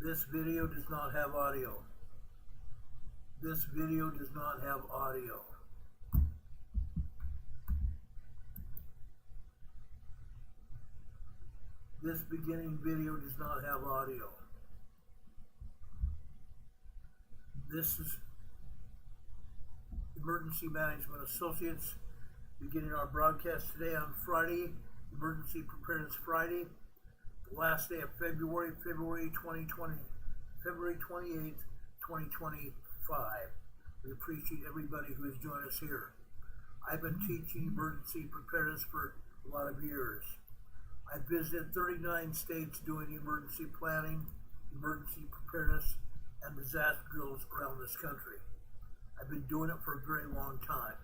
This video does not have audio. This video does not have audio. This beginning video does not have audio. This is Emergency Management Associates beginning our broadcast today on Friday, Emergency Preparedness Friday, the last day of February 28th, 2025. We appreciate everybody who has joined us here. I've been teaching emergency preparedness for a lot of years. I visited 39 states doing emergency planning, emergency preparedness, and disaster drills around this country. I've been doing it for a very long time.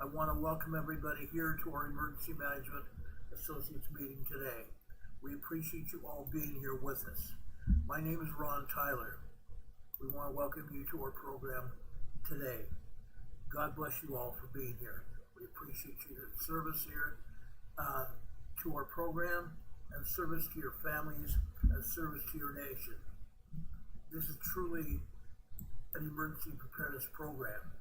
I want to welcome everybody here to our Emergency Management Associates meeting today. We appreciate you all being here with us. My name is Ron Tyler. We want to welcome you to our program today. God bless you all for being here. We appreciate your service here to our program, and service to your families, and service to your nation. This is truly an emergency preparedness program.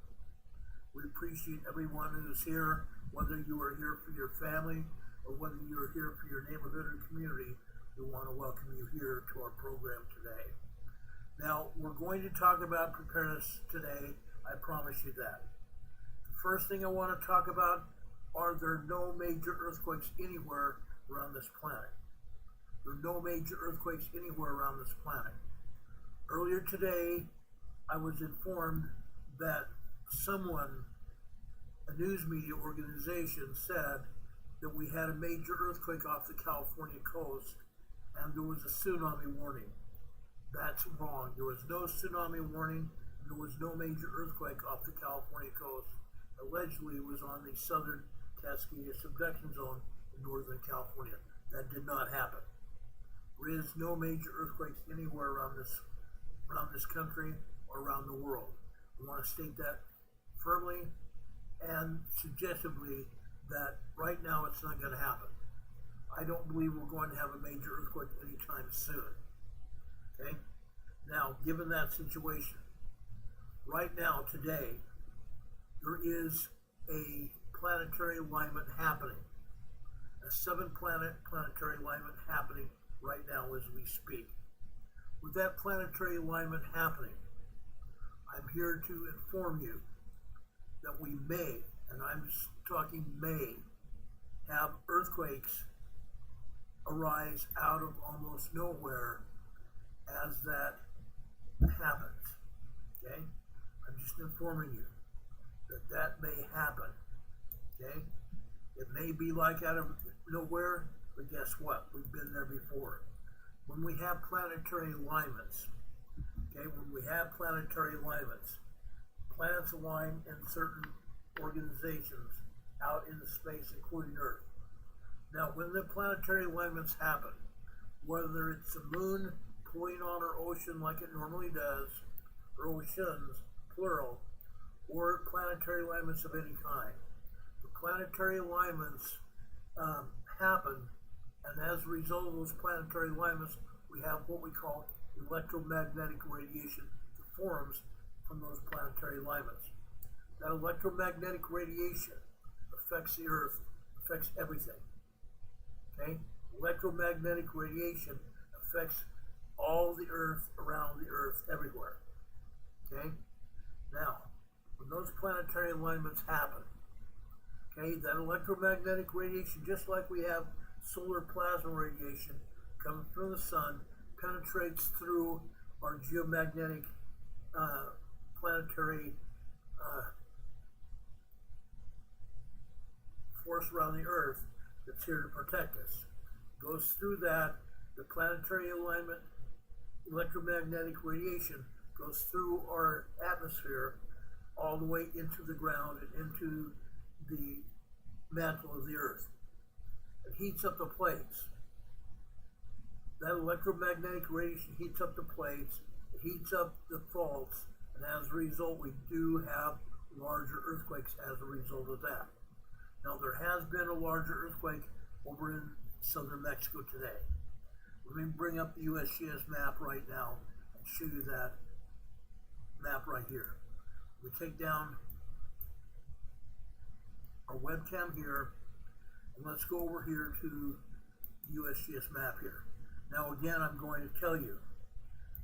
We appreciate everyone who's here, whether you are here for your family or whether you are here for your neighborhood or community. We want to welcome you here to our program today. Now, we're going to talk about preparedness today. I promise you that. The first thing I want to talk about, are there no major earthquakes anywhere around this planet? There are no major earthquakes anywhere around this planet. Earlier today, I was informed that someone, a news media organization, said that we had a major earthquake off the California coast and there was a tsunami warning. That's wrong. There was no tsunami warning. There was no major earthquake off the California coast. Allegedly, it was on the southern Cascadia subduction zone in Northern California. That did not happen. There is no major earthquakes anywhere around this country or around the world. We want to state that firmly and suggestively that right now it's not going to happen. I don't believe we're going to have a major earthquake anytime soon. Okay? Now, given that situation, right now, today, there is a planetary alignment happening, a 7-planet planetary alignment happening right now as we speak. With that planetary alignment happening, I'm here to inform you that we may, and I'm talking may, have earthquakes arise out of almost nowhere as that happens. Okay? I'm just informing you that that may happen. Okay? It may be like out of nowhere, but guess what? We've been there before. When we have planetary alignments, planets align in certain organizations out in space, including Earth. Now, when the planetary alignments happen, whether it's the moon pulling on our ocean like it normally does, or oceans, plural, or planetary alignments of any kind, the planetary alignments happen, and as a result of those planetary alignments, we have what we call electromagnetic radiation that forms from those planetary alignments. That electromagnetic radiation affects the Earth, affects everything. Okay? Electromagnetic radiation affects all the Earth, around the Earth, everywhere. Okay? Now, when those planetary alignments happen, okay, that electromagnetic radiation, just like we have solar plasma radiation coming from the sun, penetrates through our geomagnetic planetary force around the Earth that's here to protect us. Goes through that, the planetary alignment, electromagnetic radiation goes through our atmosphere all the way into the ground and into the mantle of the Earth. It heats up the plates. That electromagnetic radiation heats up the plates, it heats up the faults, and as a result, we do have larger earthquakes as a result of that. Now, there has been a larger earthquake over in southern Mexico today. Let me bring up the USGS map right now and show you that map right here. We take down our webcam here, and let's go over here to the USGS map here. Now again, I'm going to tell you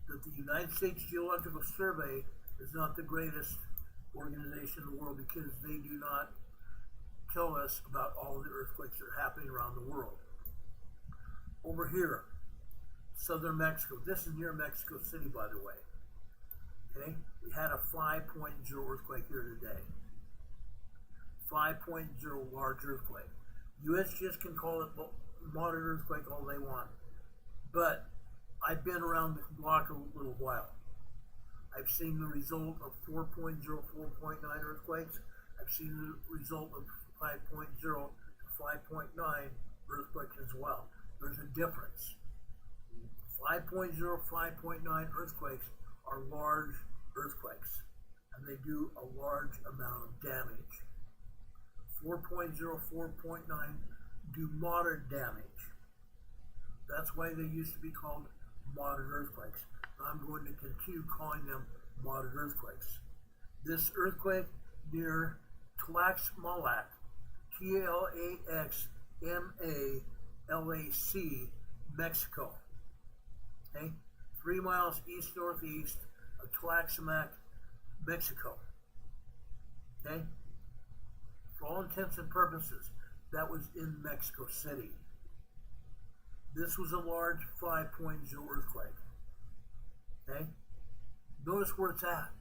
that the United States Geological Survey is not the greatest organization in the world because they do not tell us about all the earthquakes that are happening around the world. Over here, southern Mexico. This is near Mexico City, by the way. Okay, we had a 5.0 earthquake here today. 5.0 large earthquake. USGS can call it moderate earthquake all they want, but I've been around the block a little while. I've seen the result of 4.0, 4.9 earthquakes. I've seen the result of 5.0 to 5.9 earthquakes as well. There's a difference. 5.0, 5.9 earthquakes are large earthquakes, and they do a large amount of damage. 4.0, 4.9 do moderate damage. That's why they used to be called moderate earthquakes. I'm going to continue calling them moderate earthquakes. This earthquake near Tlaxmalac, Tlaxmalac, Mexico. Okay, 3 miles east-northeast of Tlaxmalac, Mexico. Okay, for all intents and purposes, that was in Mexico City. This was a large 5.0 earthquake. Okay, notice where it's at.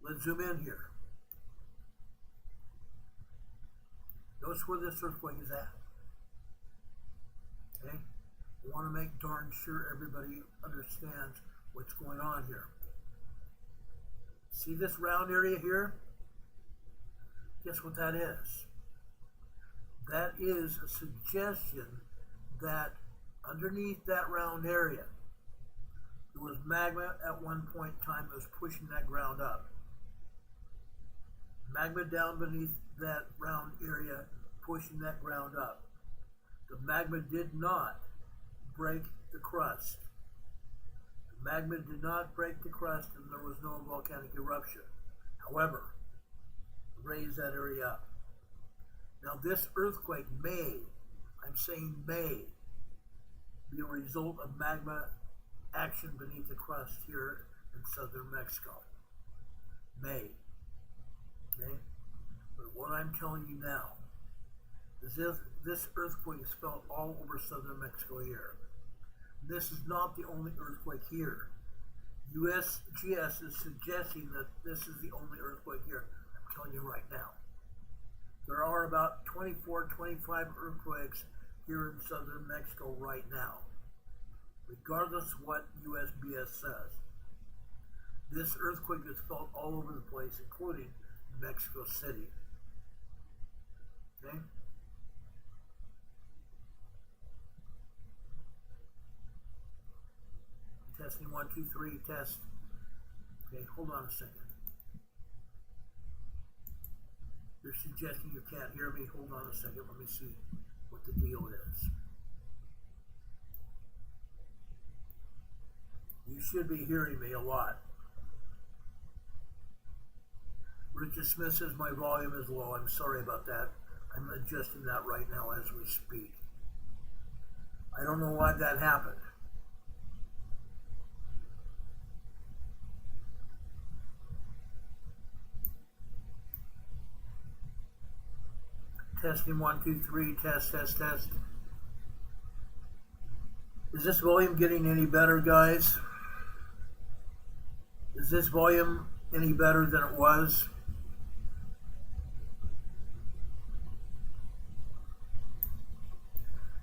Let's zoom in here. Notice where this earthquake is at. Okay, I want to make darn sure everybody understands what's going on here. See this round area here? Guess what that is? That is a suggestion that underneath that round area, there was magma at one point in time that was pushing that ground up. Magma down beneath that round area pushing that ground up. The magma did not break the crust. The magma did not break the crust, and there was no volcanic eruption. However, it raised that area up. Now this earthquake may, I'm saying may, be a result of magma action beneath the crust here in southern Mexico. May. Okay? But what I'm telling you now is this earthquake is felt all over southern Mexico here. This is not the only earthquake here. USGS is suggesting that this is the only earthquake here. I'm telling you right now. There are about 24, 25 earthquakes here in southern Mexico right now, regardless of what USGS says. This earthquake is felt all over the place, including Mexico City. Okay? Testing 1, 2, 3, test. Okay, hold on a second. You're suggesting you can't hear me. Hold on a second. Let me see what the deal is. You should be hearing me a lot. Richard Smith says my volume is low. I'm sorry about that. I'm adjusting that right now as we speak. I don't know why that happened. Testing 1, 2, 3, test, test, test. Is this volume getting any better, guys? Is this volume any better than it was?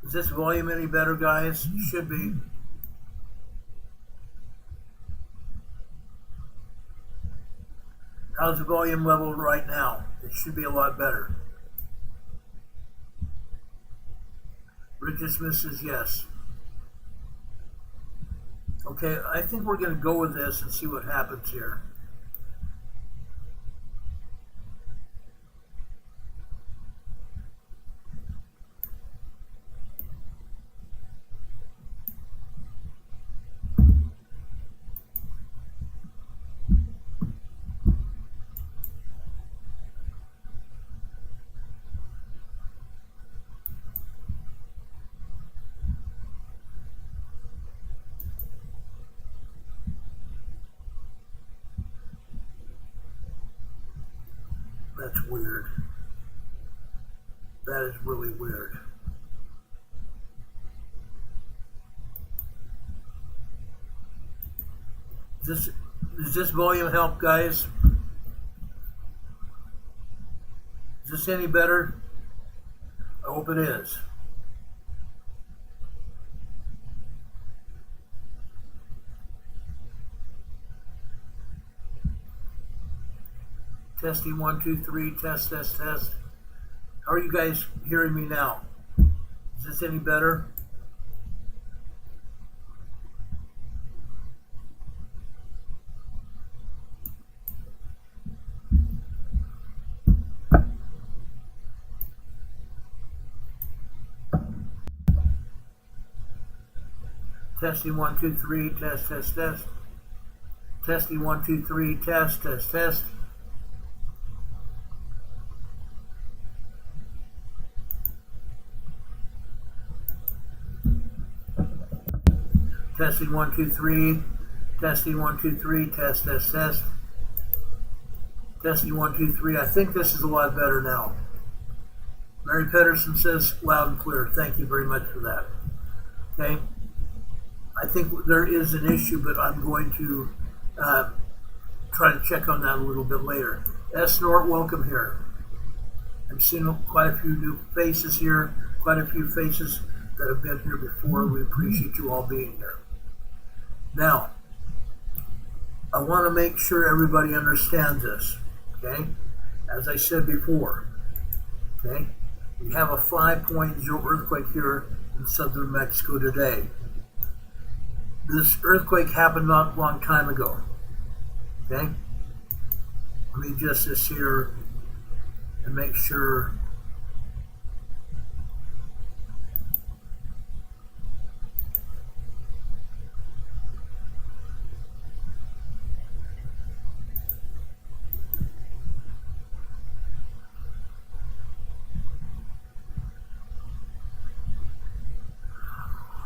Is this volume any better, guys? It should be. How's the volume level right now? It should be a lot better. Richard Smith says yes. Okay, I think we're going to go with this and see what happens here. That's weird. That is really weird. Does this volume help, guys? Is this any better? I hope it is. Testing 1, 2, 3, test, test, test. How are you guys hearing me now? Is this any better? Testing 1, 2, 3, test, test, test. Testing 1, 2, 3, test, test, test. Testing 1, 2, 3. Testing 1, 2, 3. Test, test, test. Testing 1, 2, 3. I think this is a lot better now. Mary Pedersen says loud and clear. Thank you very much for that. Okay. I think there is an issue, but I'm going to try to check on that a little bit later. S. Nort, welcome here. I'm seeing quite a few new faces here, quite a few faces that have been here before. We appreciate you all being here. Now, I want to make sure everybody understands this, okay? As I said before, okay? We have a 5.0 earthquake here in southern Mexico today. This earthquake happened not a long time ago, okay? Let me adjust this here and make sure.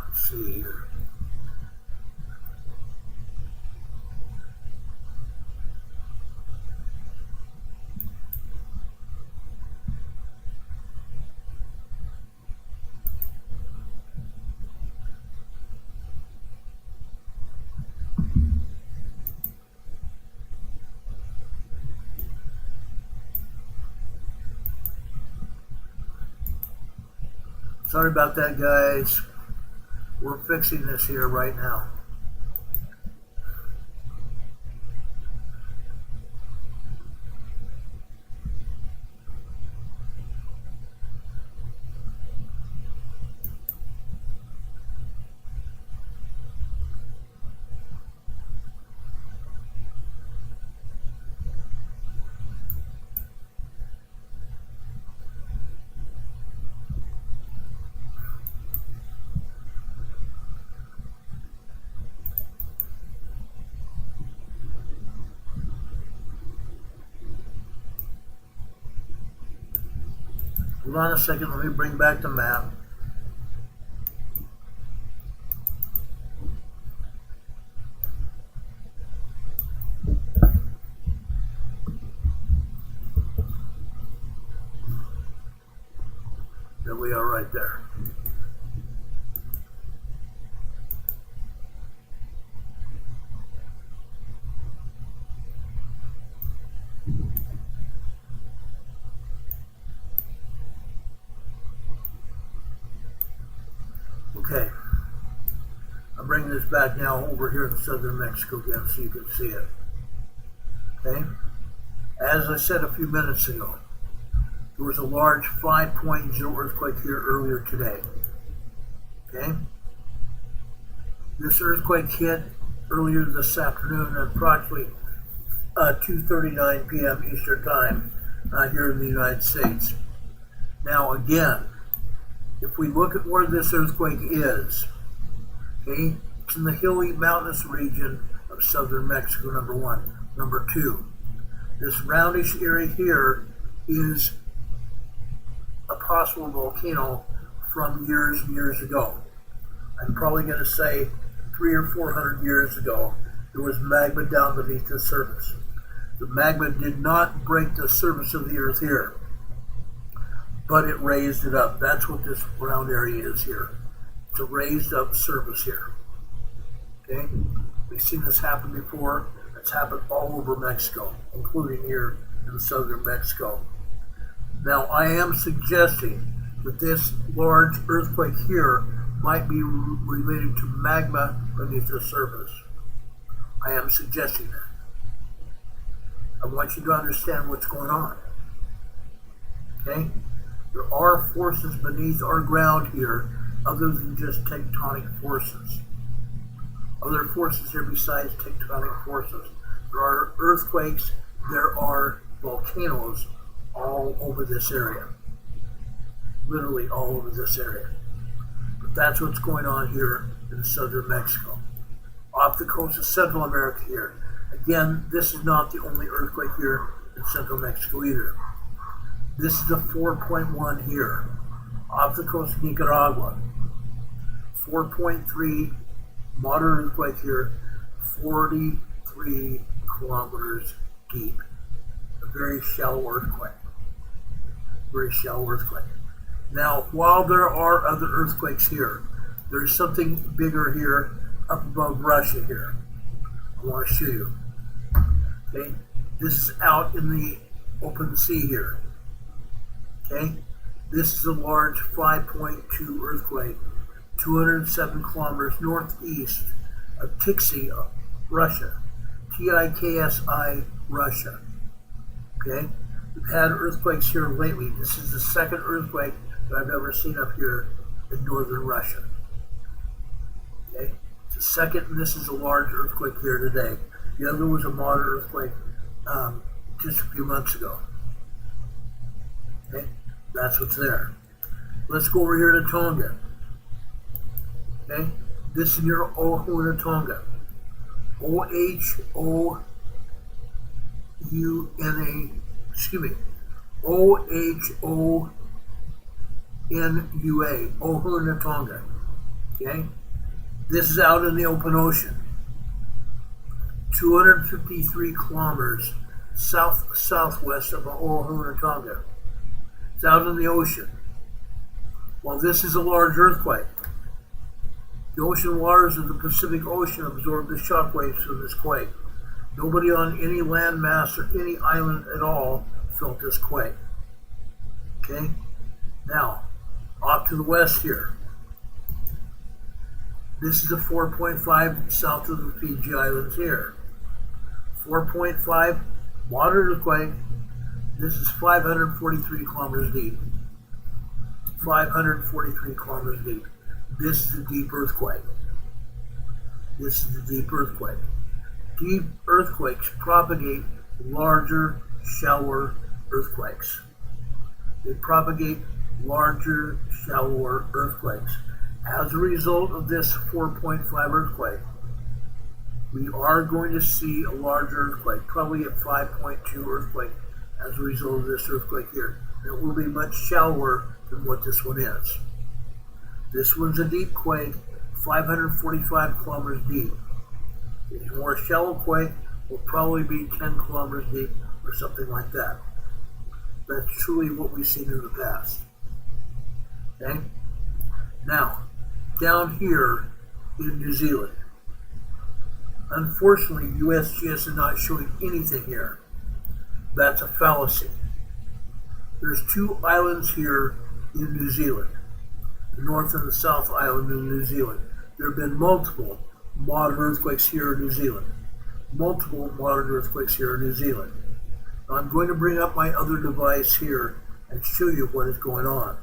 Let's see here. Sorry about that, guys. We're fixing this here right now. Hold on a second, let me bring back the map. There we are right there. Okay, I'm bringing this back now over here in southern Mexico again so you can see it. Okay, as I said a few minutes ago, there was a large 5.0 earthquake here earlier today. Okay, this earthquake hit earlier this afternoon at approximately 2:39 p.m. Eastern Time here in the United States. Now again, if we look at where this earthquake is, okay, it's in the hilly mountainous region of southern Mexico, number one. Number two, this roundish area here is a possible volcano from years and years ago. I'm probably going to say 300 or 400 years ago, there was magma down beneath the surface. The magma did not break the surface of the earth here, but it raised it up. That's what this brown area is here. It's a raised up surface here. Okay? We've seen this happen before. It's happened all over Mexico, including here in southern Mexico. Now, I am suggesting that this large earthquake here might be related to magma beneath the surface. I am suggesting that. I want you to understand what's going on. Okay? There are forces beneath our ground here other than just tectonic forces. Other forces here besides tectonic forces. There are earthquakes, there are volcanoes all over this area. Literally all over this area. But that's what's going on here in southern Mexico. Off the coast of Central America here. Again, this is not the only earthquake here in Central Mexico either. This is a 4.1 here, off the coast of Nicaragua. 4.3 moderate earthquake here, 43 kilometers deep. A very shallow earthquake. Very shallow earthquake. Now, while there are other earthquakes here, there's something bigger here up above Russia here. I want to show you. Okay, this is out in the open sea here. Okay, this is a large 5.2 earthquake, 207 kilometers northeast of Tiksi, Russia. T-I-K-S-I, Russia. Okay, we've had earthquakes here lately. This is the second earthquake that I've ever seen up here in northern Russia. Okay, it's the second, and this is a large earthquake here today. The other was a moderate earthquake just a few months ago. Okay, that's what's there. Let's go over here to Tonga. Okay, this is near Ohuna, Tonga. O-H-O-U-N-A, excuse me, O-H-O-N-U-A, Ohuna, Tonga. Okay, this is out in the open ocean. 253 kilometers southwest of Ohuna, Tonga. It's out in the ocean. Well, this is a large earthquake. The ocean waters of the Pacific Ocean absorbed the shock waves from this quake. Nobody on any landmass or any island at all felt this quake. Okay? Now, off to the west here. This is a 4.5 south of the Fiji Islands here. 4.5 moderate earthquake. This is 543 kilometers deep. 543 kilometers deep. This is a deep earthquake. This is a deep earthquake. Deep earthquakes propagate larger, shallower earthquakes. They propagate larger, shallower earthquakes. As a result of this 4.5 earthquake, we are going to see a larger earthquake, probably a 5.2 earthquake as a result of this earthquake here. It will be much shallower than what this one is. This one's a deep quake, 545 kilometers deep. A more shallow quake will probably be 10 kilometers deep or something like that. That's truly what we've seen in the past. Okay? Now, down here in New Zealand, unfortunately, USGS is not showing anything here. That's a fallacy. There's two islands here in New Zealand, the North and the South Island in New Zealand. There have been multiple moderate earthquakes here in New Zealand. Multiple moderate earthquakes here in New Zealand. Now, I'm going to bring up my other device here and show you what is going on.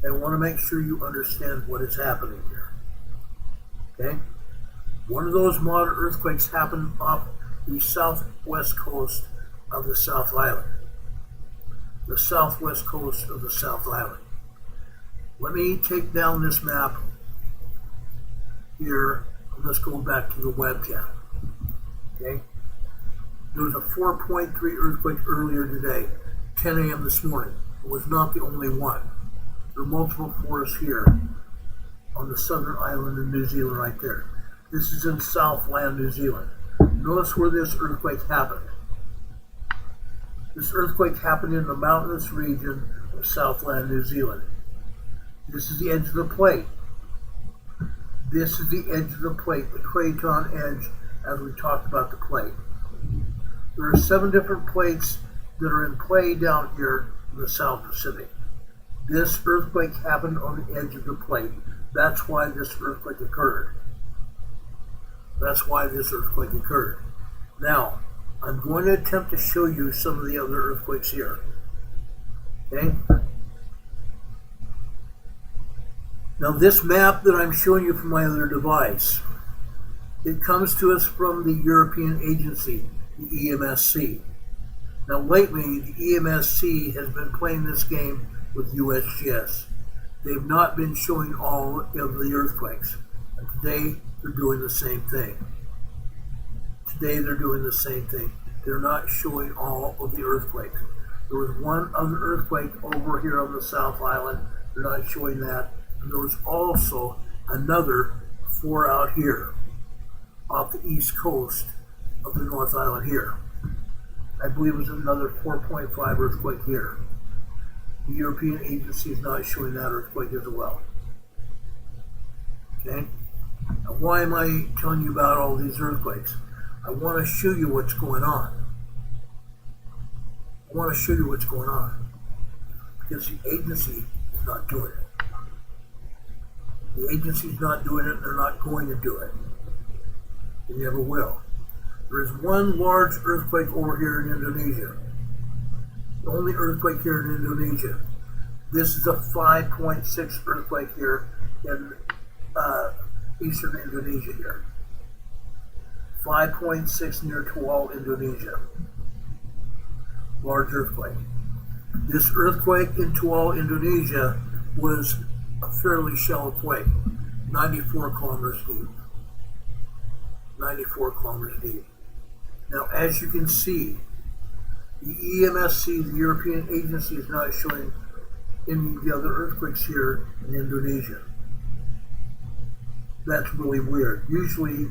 I want to make sure you understand what is happening here. Okay? One of those moderate earthquakes happened off the southwest coast of the South Island. The southwest coast of the South Island. Let me take down this map here. Let's go back to the webcam. Okay? There was a 4.3 earthquake earlier today, 10 a.m. this morning. It was not the only one. There are multiple forests here on the southern island of New Zealand right there. This is in Southland, New Zealand. Notice where this earthquake happened. This earthquake happened in the mountainous region of Southland, New Zealand. This is the edge of the plate. This is the edge of the plate, the craton edge, as we talked about the plate. There are 7 different plates that are in play down here in the South Pacific. This earthquake happened on the edge of the plate. That's why this earthquake occurred. That's why this earthquake occurred. Now, I'm going to attempt to show you some of the other earthquakes here. Okay? Now, this map that I'm showing you from my other device, it comes to us from the European agency, the EMSC. Now, lately, the EMSC has been playing this game with USGS. They've not been showing all of the earthquakes. And today, they're doing the same thing. Today, they're doing the same thing. They're not showing all of the earthquakes. There was one other earthquake over here on the South Island. They're not showing that. And there was also another 4 out here off the east coast of the North Island here. I believe it was another 4.5 earthquake here. The European agency is not showing that earthquake as well. Okay? Now, why am I telling you about all these earthquakes? I want to show you what's going on. I want to show you what's going on. Because the agency is not doing it. The agency's not doing it, and they're not going to do it. They never will. There is one large earthquake over here in Indonesia. The only earthquake here in Indonesia. This is a 5.6 earthquake here in eastern Indonesia here. 5.6 near Tual, Indonesia. Large earthquake. This earthquake in Tual, Indonesia was a fairly shallow quake, 94 kilometers deep. 94 kilometers deep. Now, as you can see, the EMSC, the European agency, is not showing any of the other earthquakes here in Indonesia. That's really weird. Usually,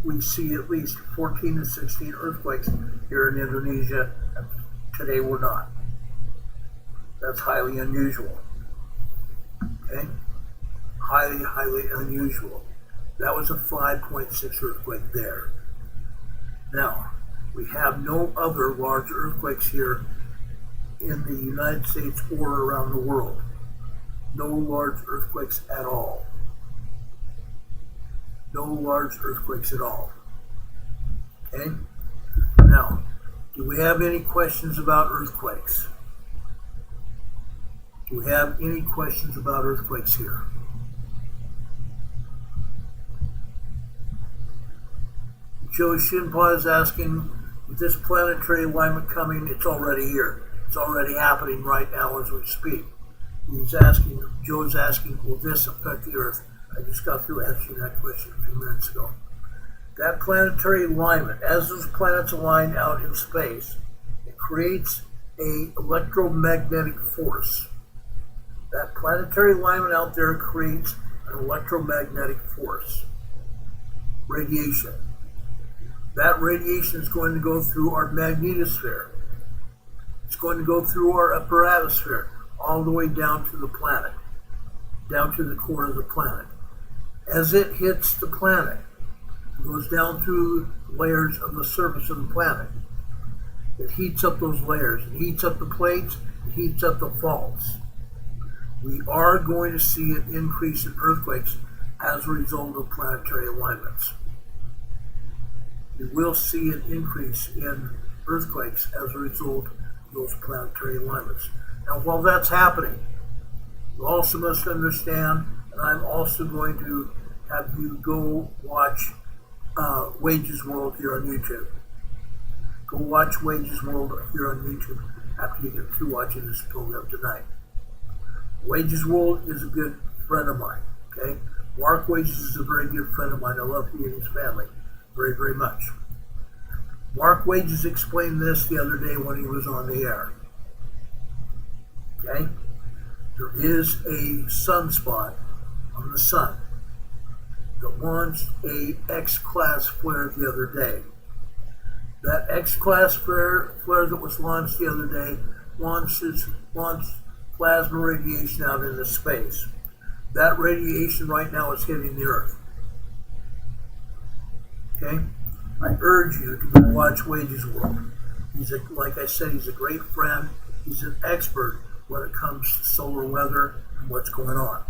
we see at least 14 to 16 earthquakes here in Indonesia. Today, we're not. That's highly unusual. Okay? Highly, highly unusual. That was a 5.6 earthquake there. Now, we have no other large earthquakes here in the United States or around the world. No large earthquakes at all. No large earthquakes at all. Okay? Now, do we have any questions about earthquakes? Do we have any questions about earthquakes here? Joe Shinpa is asking, with this planetary alignment coming, it's already here. It's already happening right now as we speak. He's asking, Joe's asking, will this affect the Earth? I just got through answering that question a few minutes ago. That planetary alignment, as those planets align out in space, it creates an electromagnetic force. That planetary alignment out there creates an electromagnetic force. Radiation. That radiation is going to go through our magnetosphere. It's going to go through our upper atmosphere, all the way down to the planet, down to the core of the planet. As it hits the planet, it goes down through layers of the surface of the planet. It heats up those layers. It heats up the plates. It heats up the faults. We are going to see an increase in earthquakes as a result of planetary alignments. We will see an increase in earthquakes as a result of those planetary alignments. Now, while that's happening, you also must understand, and I'm also going to have you go watch Wages World here on YouTube. Go watch Wages World here on YouTube after you get through watching this program tonight. Wages World is a good friend of mine, okay? Mark Wages is a very good friend of mine. I love he and his family very, very much. Mark Wages explained this the other day when he was on the air. Okay? There is a sunspot on the sun that launched a X-class flare the other day. That X-class flare that was launched the other day launched plasma radiation out into space. That radiation right now is hitting the Earth. Okay? I urge you to go watch Wages World. Like I said, he's a great friend. He's an expert when it comes to solar weather and what's going on.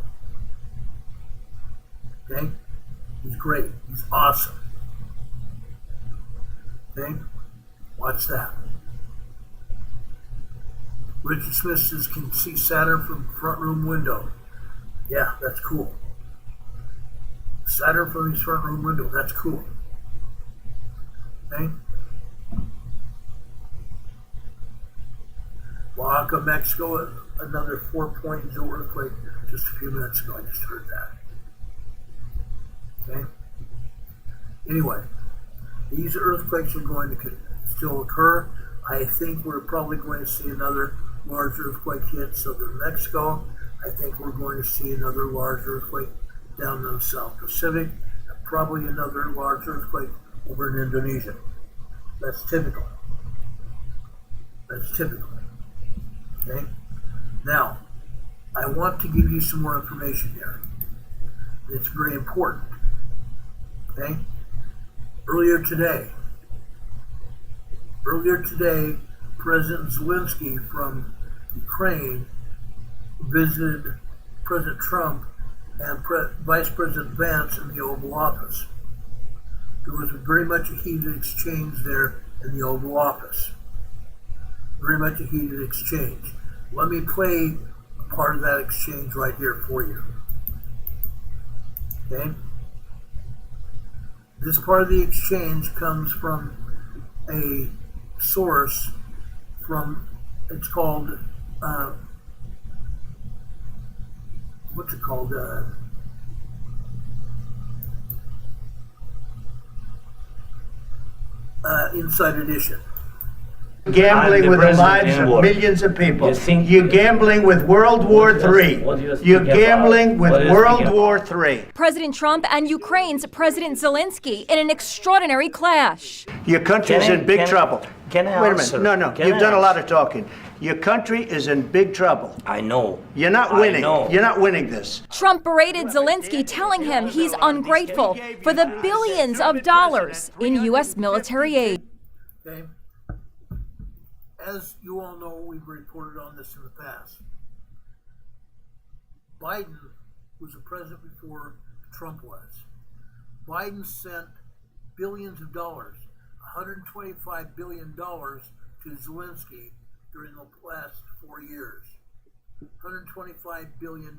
Okay? He's great. He's awesome. Okay? Watch that. Richard Smith says, can see Saturn from front room window. Yeah, that's cool. Saturn from his front room window, that's cool. Okay? Oaxaca, Mexico, another 4.0 earthquake just a few minutes ago. I just heard that. Okay? Anyway, these earthquakes are going to still occur. I think we're probably going to see another large earthquake hit southern Mexico. I think we're going to see another large earthquake down in the South Pacific, and probably another large earthquake over in Indonesia. That's typical. That's typical. Okay? Now, I want to give you some more information here. It's very important. Okay? Earlier today, President Zelensky from Ukraine visited President Trump and Vice President Vance in the Oval Office. There was very much a heated exchange there in the Oval Office. Very much a heated exchange. Let me play a part of that exchange right here for you. Okay? This part of the exchange comes from a source from, it's called, what's it called? Inside Edition. Gambling with the lives of millions of people. You're gambling with World War III. You're gambling with World War III. President Trump and Ukraine's President Zelensky in an extraordinary clash. Your country's in big trouble. Wait a minute. No. You've done a lot of talking. Your country is in big trouble. I know. You're not winning. You're not winning this. Trump berated Zelensky, telling him he's ungrateful for the billions of dollars in U.S. military aid. Okay. As you all know, we've reported on this in the past. Biden was the president before Trump was. Biden sent billions of dollars, $125 billion to Zelensky during the last 4 years. $125 billion.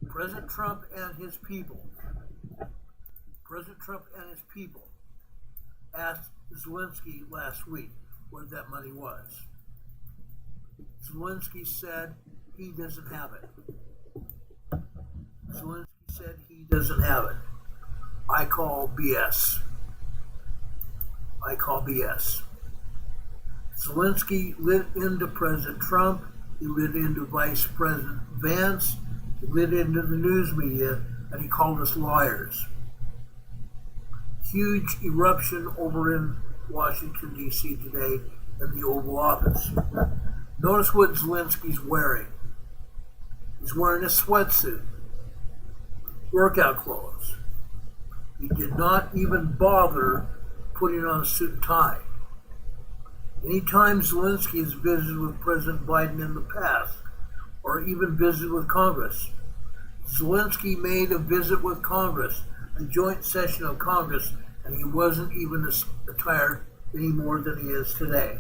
President Trump and his people asked Zelensky last week what that money was. Zelensky said he doesn't have it. I call BS. Zelensky lit into President Trump, he lit into Vice President Vance, he lit into the news media, and he called us liars. Huge eruption over in Washington, D.C. today in the Oval Office. Notice what Zelensky's wearing. He's wearing a sweatsuit, workout clothes. He did not even bother putting on a suit and tie. Anytime Zelensky has visited with President Biden in the past, or even visited with Congress, Zelensky made a visit with Congress, a joint session of Congress, and he wasn't even attired any more than he is today.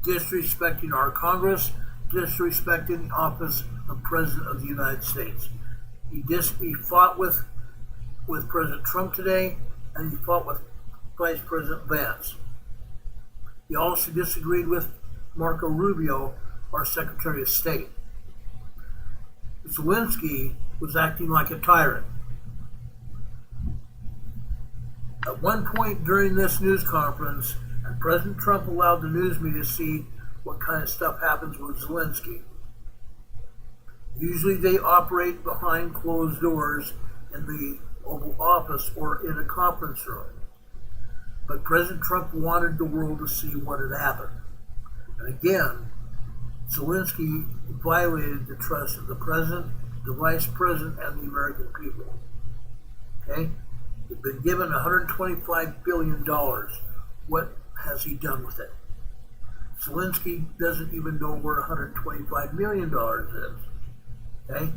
Disrespecting our Congress, disrespecting the office of President of the United States. He fought with President Trump today, and he fought with Vice President Vance. He also disagreed with Marco Rubio, our Secretary of State. Zelensky was acting like a tyrant. At one point during this news conference, and President Trump allowed the news media to see what kind of stuff happens with Zelensky. Usually they operate behind closed doors in the Oval Office or in a conference room. But President Trump wanted the world to see what had happened. And again, Zelensky violated the trust of the president, the vice president, and the American people. Okay? He's been given $125 billion. What has he done with it? Zelensky doesn't even know where $125 million is. Okay?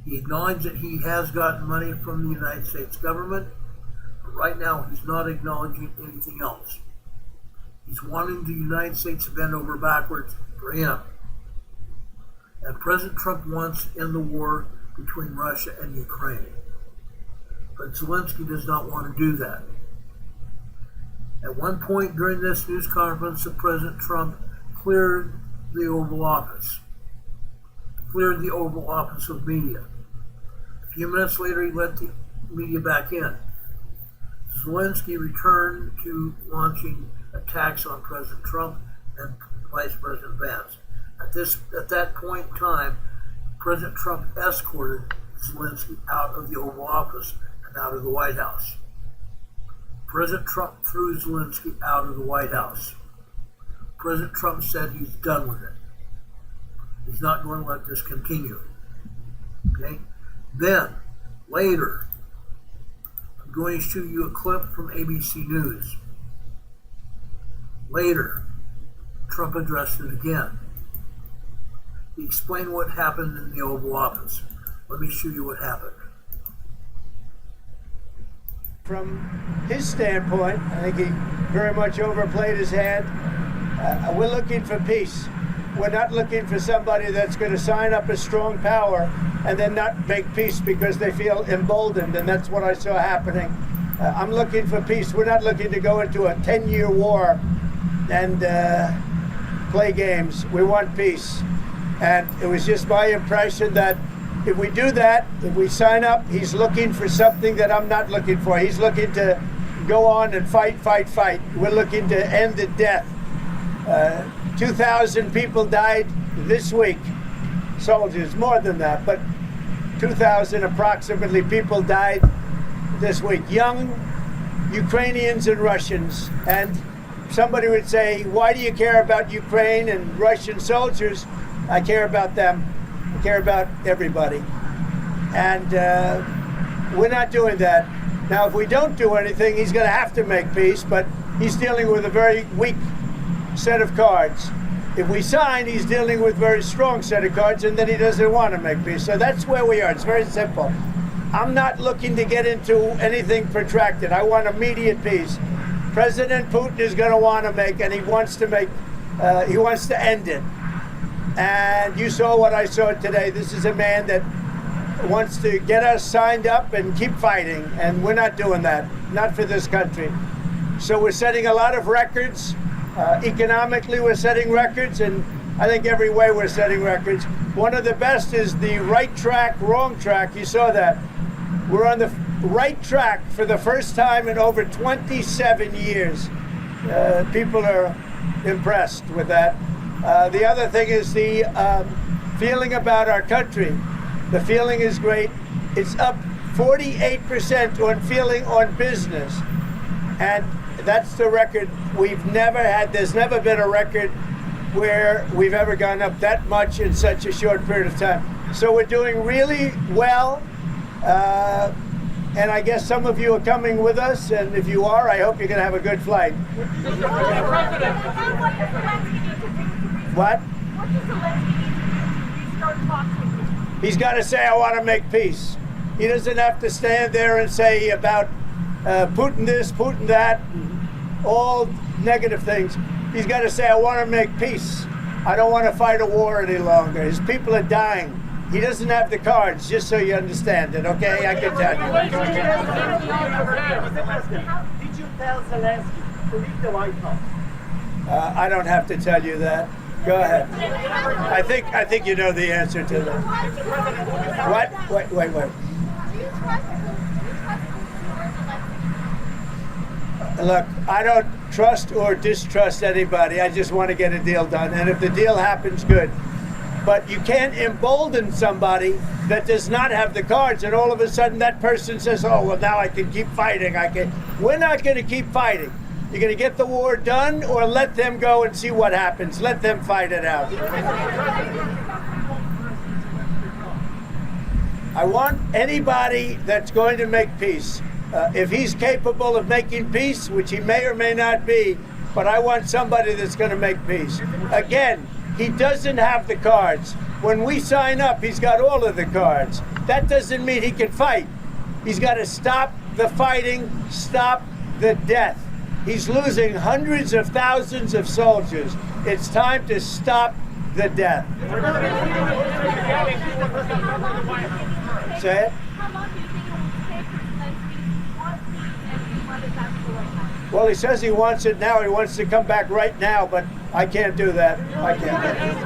He acknowledged that he has gotten money from the United States government, but right now he's not acknowledging anything else. He's wanting the United States to bend over backwards for him. And President Trump wants to end the war between Russia and Ukraine. But Zelensky does not want to do that. At one point during this news conference, President Trump cleared the Oval Office. Cleared the Oval Office of media. A few minutes later, he let the media back in. Zelensky returned to launching attacks on President Trump and Vice President Vance. At that point in time, President Trump escorted Zelensky out of the Oval Office and out of the White House. President Trump threw Zelensky out of the White House. President Trump said he's done with it. He's not going to let this continue. Okay? Then, later, I'm going to show you a clip from ABC News. Later, Trump addressed it again. He explained what happened in the Oval Office. Let me show you what happened. From his standpoint, I think he very much overplayed his hand. We're looking for peace. We're not looking for somebody that's going to sign up a strong power and then not make peace because they feel emboldened, and that's what I saw happening. I'm looking for peace. We're not looking to go into a 10-year war and play games. We want peace. And it was just my impression that if we do that, if we sign up, he's looking for something that I'm not looking for. He's looking to go on and fight. We're looking to end the death. 2,000 people died this week. Soldiers, more than that, but 2,000 approximately people died this week. Young Ukrainians and Russians. And somebody would say, why do you care about Ukraine and Russian soldiers? I care about them. I care about everybody. And we're not doing that. Now, if we don't do anything, he's going to have to make peace, but he's dealing with a very weak set of cards. If we sign, he's dealing with a very strong set of cards, and then he doesn't want to make peace. So that's where we are. It's very simple. I'm not looking to get into anything protracted. I want immediate peace. President Putin is going to want to make, and he wants to end it. And you saw what I saw today. This is a man that wants to get us signed up and keep fighting, and we're not doing that, not for this country. So we're setting a lot of records. Economically, we're setting records, and I think every way we're setting records. One of the best is the right track, wrong track. You saw that. We're on the right track for the first time in over 27 years. People are impressed with that. The other thing is the feeling about our country. The feeling is great. It's up 48% on feeling on business. And that's the record we've never had. There's never been a record where we've ever gone up that much in such a short period of time. So we're doing really well. And I guess some of you are coming with us. And if you are, I hope you're going to have a good flight. What? What does Zelensky need to restart talks with you? He's got to say, I want to make peace. He doesn't have to stand there and say about Putin this, Putin that, all negative things. He's got to say, I want to make peace. I don't want to fight a war any longer. His people are dying. He doesn't have the cards, just so you understand it, okay? I can tell you. Did you tell Zelensky to leave the White House? I don't have to tell you that. Go ahead. I think you know the answer to that. What? Wait. Look, I don't trust or distrust anybody. I just want to get a deal done. And if the deal happens, good. But you can't embolden somebody that does not have the cards, and all of a sudden that person says, oh, well, now I can keep fighting. We're not going to keep fighting. You're going to get the war done, or let them go and see what happens. Let them fight it out. I want anybody that's going to make peace. If he's capable of making peace, which he may or may not be, but I want somebody that's going to make peace. Again, he doesn't have the cards. When we sign up, he's got all of the cards. That doesn't mean he can fight. He's got to stop the fighting, stop the death. He's losing hundreds of thousands of soldiers. It's time to stop the death. Say it? How long do you think it will take for Zelensky want peace and let it back to the White House? Well, he says he wants it now. He wants to come back right now, but I can't do that. I can't do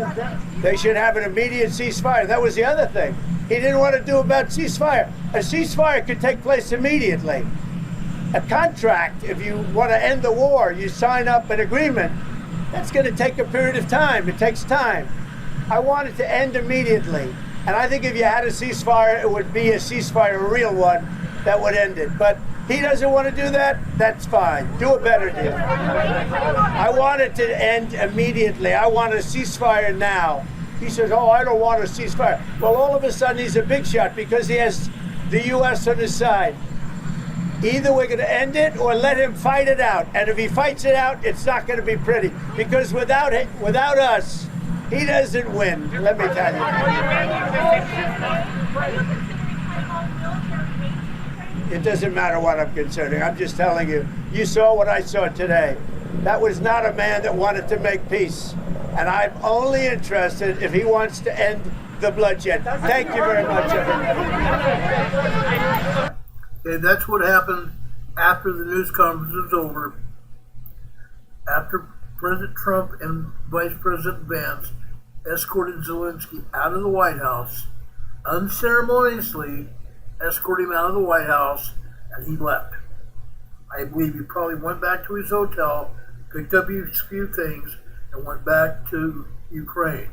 that. They should have an immediate ceasefire. That was the other thing. He didn't want to do about ceasefire. A ceasefire could take place immediately. A contract, if you want to end the war, you sign up an agreement. That's going to take a period of time. It takes time. I want it to end immediately. And I think if you had a ceasefire, it would be a ceasefire, a real one, that would end it. But he doesn't want to do that, that's fine. Do a better deal. I want it to end immediately. I want a ceasefire now. He says, oh, I don't want a ceasefire. Well, all of a sudden, he's a big shot because he has the U.S. on his side. Either we're going to end it or let him fight it out. And if he fights it out, it's not going to be pretty. Because without us, he doesn't win, let me tell you. It doesn't matter what I'm considering. I'm just telling you. You saw what I saw today. That was not a man that wanted to make peace. And I'm only interested if he wants to end the bloodshed. Thank you very much. Okay, that's what happened after the news conference was over. After President Trump and Vice President Vance escorted Zelensky out of the White House, unceremoniously escorted him out of the White House, and he left. I believe he probably went back to his hotel, picked up his few things, and went back to Ukraine.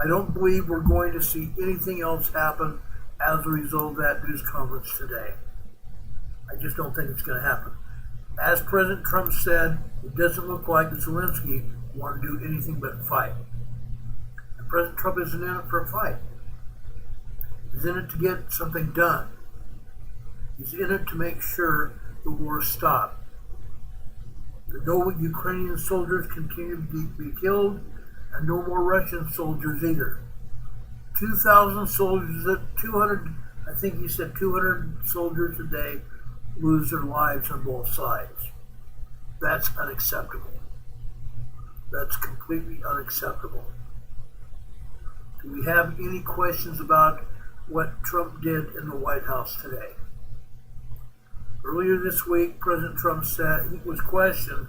I don't believe we're going to see anything else happen as a result of that news conference today. I just don't think it's going to happen. As President Trump said, it doesn't look like Zelensky wanted to do anything but fight. And President Trump isn't in it for a fight. He's in it to get something done. He's in it to make sure the war stops. That no Ukrainian soldiers continue to be killed, and no more Russian soldiers either. 2,000 soldiers, 200, I think he said 200 soldiers a day lose their lives on both sides. That's unacceptable. That's completely unacceptable. Do we have any questions about what Trump did in the White House today? Earlier this week, President Trump said he was questioned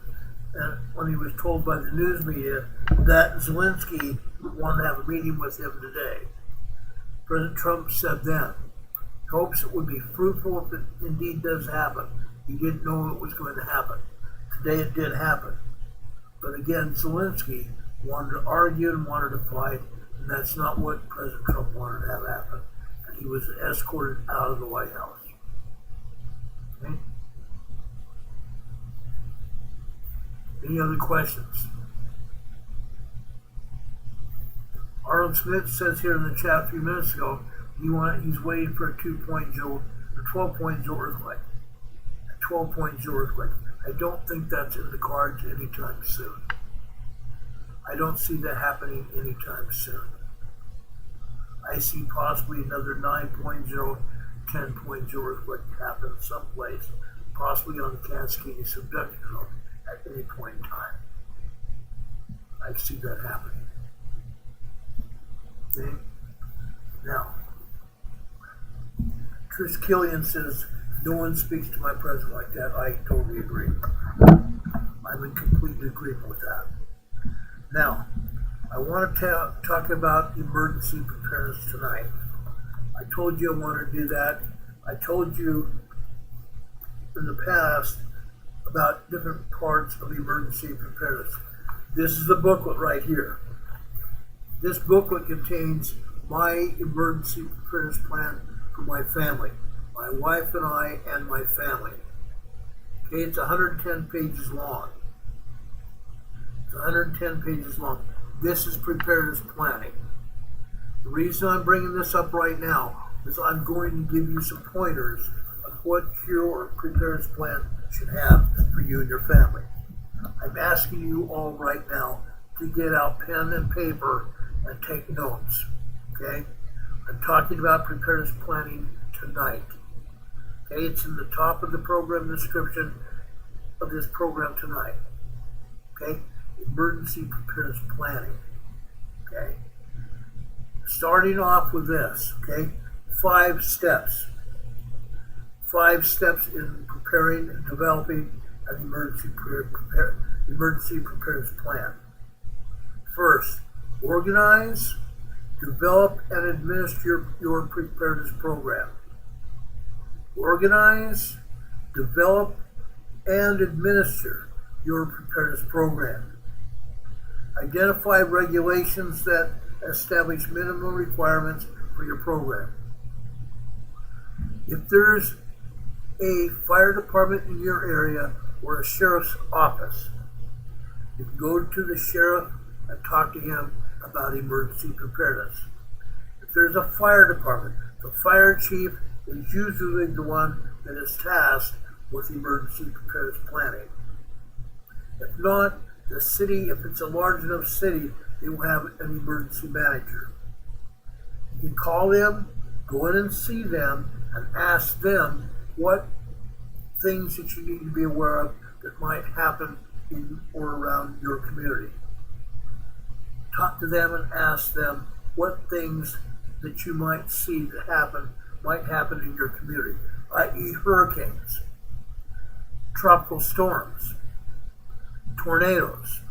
when he was told by the news media that Zelensky wanted to have a meeting with him today. President Trump said then, hopes it would be fruitful if it indeed does happen. He didn't know it was going to happen. Today it did happen. But again, Zelensky wanted to argue and wanted to fight, and that's not what President Trump wanted to have happen. And he was escorted out of the White House. Okay? Any other questions? Arnold Smith says here in the chat a few minutes ago, he's waiting for a 2.0 or 12.0 earthquake. A 12.0 earthquake. I don't think that's in the cards anytime soon. I don't see that happening anytime soon. I see possibly another 9.0, 10.0 earthquake happen someplace, possibly on the Cascade subduction zone at any point in time. I see that happening. Okay? Now, Trish Killian says, no one speaks to my president like that. I totally agree. I'm in complete agreement with that. Now, I want to talk about emergency preparedness tonight. I told you I wanted to do that. I told you in the past about different parts of emergency preparedness. This is the booklet right here. This booklet contains my emergency preparedness plan for my family, my wife and I, and my family. Okay, it's 110 pages long. It's 110 pages long. This is preparedness planning. The reason I'm bringing this up right now is I'm going to give you some pointers on what your preparedness plan should have for you and your family. I'm asking you all right now to get out pen and paper and take notes, okay? I'm talking about preparedness planning tonight. Okay, it's in the top of the program description of this program tonight. Okay, emergency preparedness planning. Okay, starting off with this. Okay, 5 steps. 5 steps in preparing and developing an emergency preparedness plan. First, organize, develop, and administer your preparedness program. Organize, develop, and administer your preparedness program. Identify regulations that establish minimum requirements for your program. If there's a fire department in your area or a sheriff's office, you can go to the sheriff and talk to him about emergency preparedness. If there's a fire department, the fire chief is usually the one that is tasked with emergency preparedness planning. If not, the city, if it's a large enough city, they will have an emergency manager. You can call them, go in and see them, and ask them what things that you need to be aware of that might happen in or around your community. Talk to them and ask them what things that you might see that might happen in your community, i.e. hurricanes, tropical storms, tornadoes,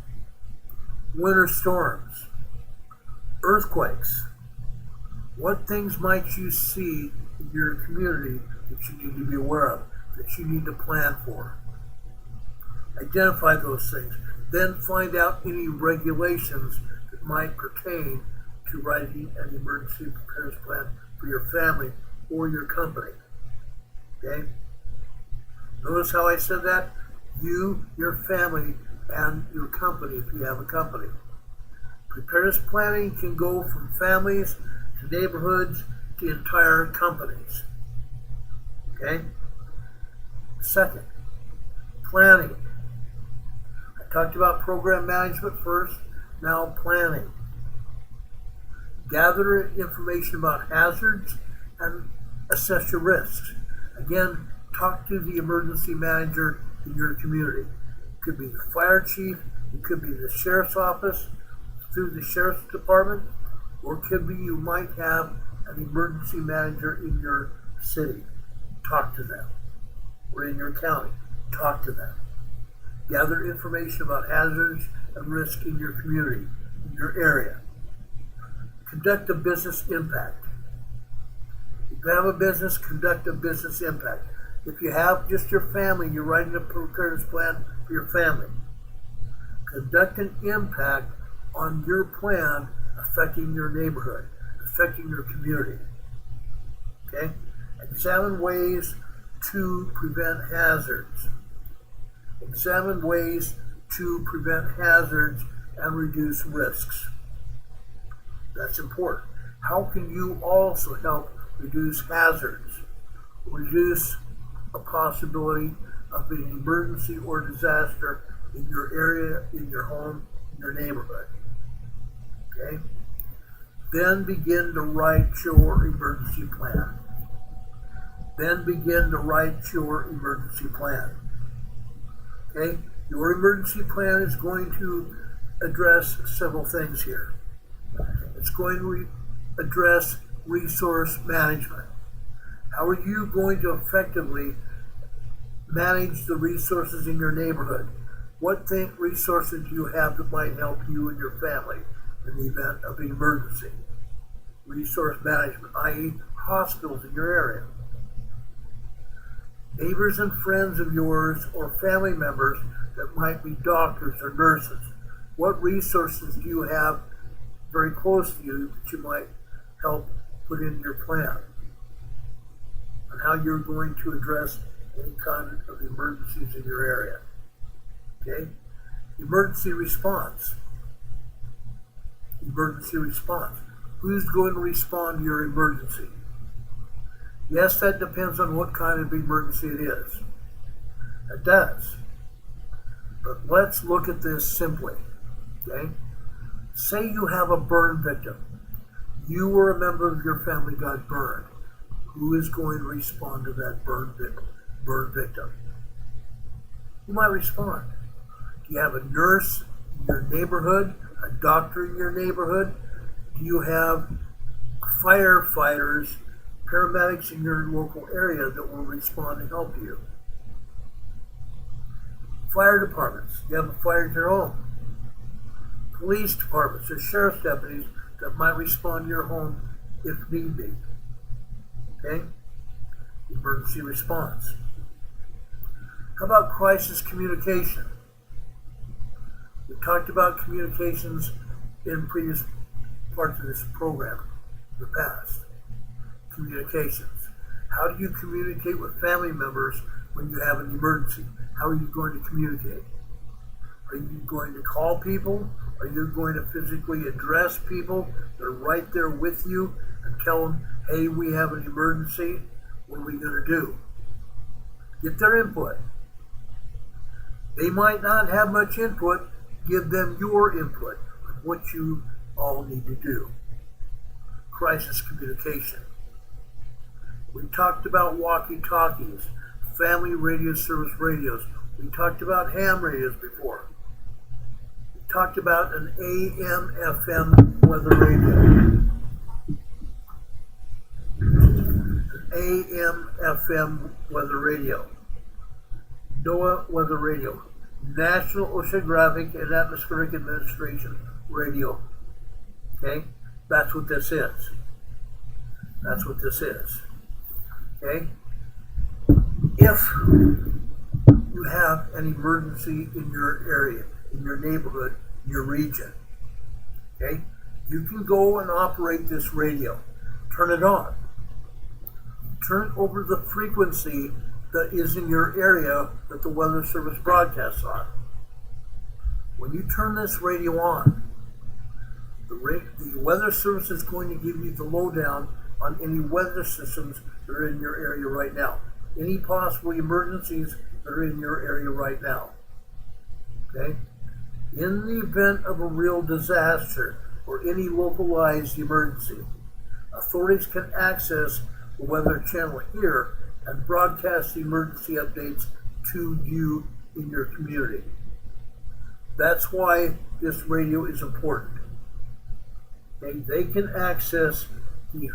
winter storms, earthquakes. What things might you see in your community that you need to be aware of, that you need to plan for? Identify those things. Then find out any regulations that might pertain to writing an emergency preparedness plan for your family or your company. Okay? Notice how I said that? You, your family, and your company if you have a company. Preparedness planning can go from families to neighborhoods to entire companies. Okay? Second, planning. I talked about program management first, now planning. Gather information about hazards and assess your risks. Again, talk to the emergency manager in your community. It could be the fire chief, it could be the sheriff's office through the sheriff's department, or it could be you might have an emergency manager in your city. Talk to them. Or in your county. Talk to them. Gather information about hazards and risk in your community, in your area. Conduct a business impact. If you have a business, conduct a business impact. If you have just your family, you're writing a preparedness plan for your family. Conduct an impact on your plan affecting your neighborhood, affecting your community. Okay? Examine ways to prevent hazards. Examine ways to prevent hazards and reduce risks. That's important. How can you also help reduce hazards? Reduce a possibility of an emergency or disaster in your area, in your home, in your neighborhood. Okay? Then begin to write your emergency plan. Then begin to write your emergency plan. Okay? Your emergency plan is going to address several things here. It's going to address resource management. How are you going to effectively manage the resources in your neighborhood? What resources do you have that might help you and your family in the event of an emergency? Resource management, i.e. hospitals in your area. Neighbors and friends of yours or family members that might be doctors or nurses. What resources do you have very close to you that you might help put in your plan? And how you're going to address any kind of emergencies in your area. Okay? Emergency response. Emergency response. Who's going to respond to your emergency? Yes, that depends on what kind of emergency it is. It does. But let's look at this simply. Okay? Say you have a burn victim. You or a member of your family got burned. Who is going to respond to that burn victim? Who might respond? Do you have a nurse in your neighborhood? A doctor in your neighborhood? Do you have firefighters, paramedics in your local area that will respond to help you? Fire departments. You have a fire at your home. Police departments or sheriff's deputies that might respond to your home if need be. Okay? Emergency response. How about crisis communication? We talked about communications in previous parts of this program in the past. Communications. How do you communicate with family members when you have an emergency? How are you going to communicate? Are you going to call people? Are you going to physically address people that are right there with you and tell them, hey, we have an emergency, what are we going to do? Get their input. They might not have much input. Give them your input on what you all need to do. Crisis communication. We talked about walkie-talkies, family radio service radios. We talked about ham radios before. We talked about an AM/FM weather radio. An AM/FM weather radio. NOAA weather radio. National Oceanographic and Atmospheric Administration radio. Okay? That's what this is. That's what this is. Okay? If you have an emergency in your area, in your neighborhood, in your region, okay, you can go and operate this radio. Turn it on. Turn it over the frequency that is in your area that the Weather Service broadcasts on. When you turn this radio on, the Weather Service is going to give you the lowdown on any weather systems that are in your area right now. Any possible emergencies that are in your area right now. Okay? In the event of a real disaster or any localized emergency, authorities can access the Weather Channel here and broadcast the emergency updates to you in your community. That's why this radio is important. Okay? They can access the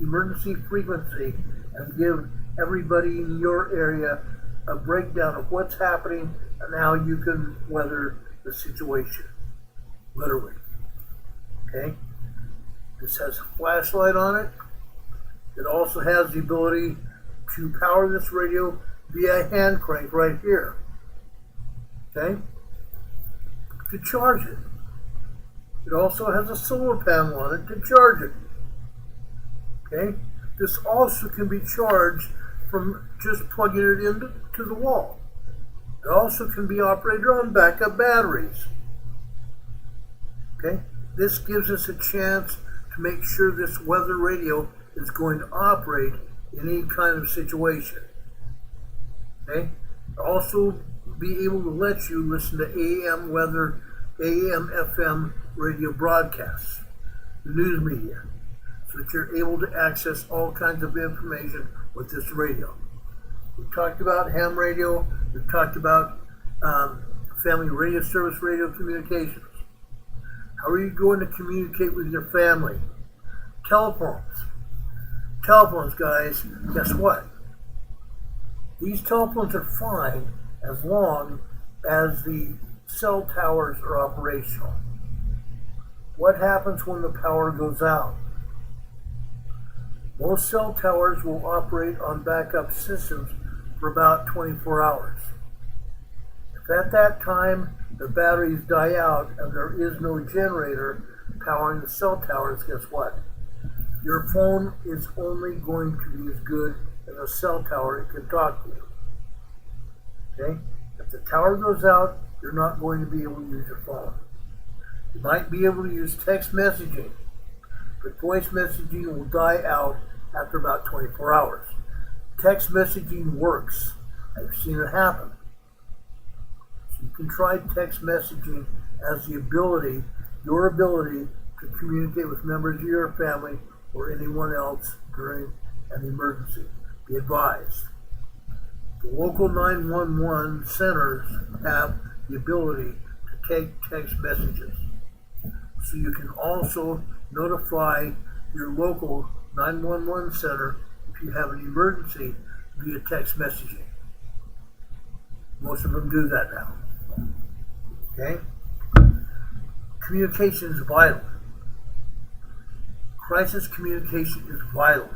emergency frequency and give everybody in your area a breakdown of what's happening and how you can weather the situation. Literally. Okay? This has a flashlight on it. It also has the ability to power this radio via a hand crank right here. Okay? To charge it. It also has a solar panel on it to charge it. Okay? This also can be charged from just plugging it into the wall. It also can be operated on backup batteries. Okay? This gives us a chance to make sure this weather radio is going to operate in any kind of situation. Okay? Also be able to let you listen to AM weather, AM, FM radio broadcasts, the news media, so that you're able to access all kinds of information with this radio. We've talked about ham radio. We've talked about family radio service radio communications. How are you going to communicate with your family? Telephones. Telephones, guys, guess what? These telephones are fine as long as the cell towers are operational. What happens when the power goes out? Most cell towers will operate on backup systems for about 24 hours. If at that time the batteries die out and there is no generator powering the cell towers, guess what? Your phone is only going to be as good as a cell tower it can talk to you. Okay? If the tower goes out, you're not going to be able to use your phone. You might be able to use text messaging, but voice messaging will die out after about 24 hours. Text messaging works. I've seen it happen. So you can try text messaging as the ability, your ability to communicate with members of your family or anyone else during an emergency. Be advised. The local 911 centers have the ability to take text messages. So you can also notify your local 911 center if you have an emergency via text messaging. Most of them do that now. Okay? Communication is vital. Crisis communication is vital.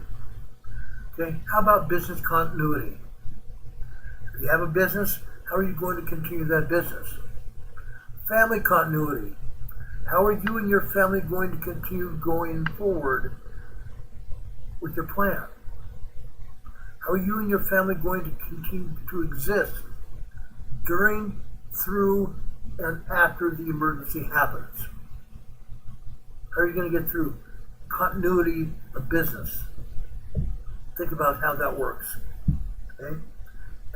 Okay? How about business continuity? If you have a business, how are you going to continue that business? Family continuity. How are you and your family going to continue going forward with your plan? How are you and your family going to continue to exist during, through, and after the emergency happens? How are you going to get through continuity of business? Think about how that works. Okay?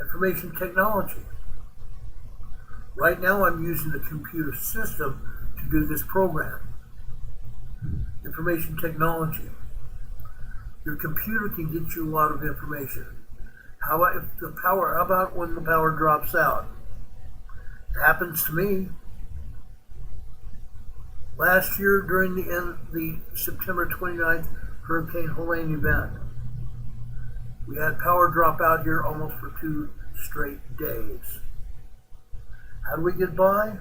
Information technology. Right now I'm using the computer system to do this program. Information technology. Your computer can get you a lot of information. How about when the power drops out? It happens to me. Last year during the September 29th Hurricane Helene event, we had power drop out here almost for 2 straight days. How do we get by?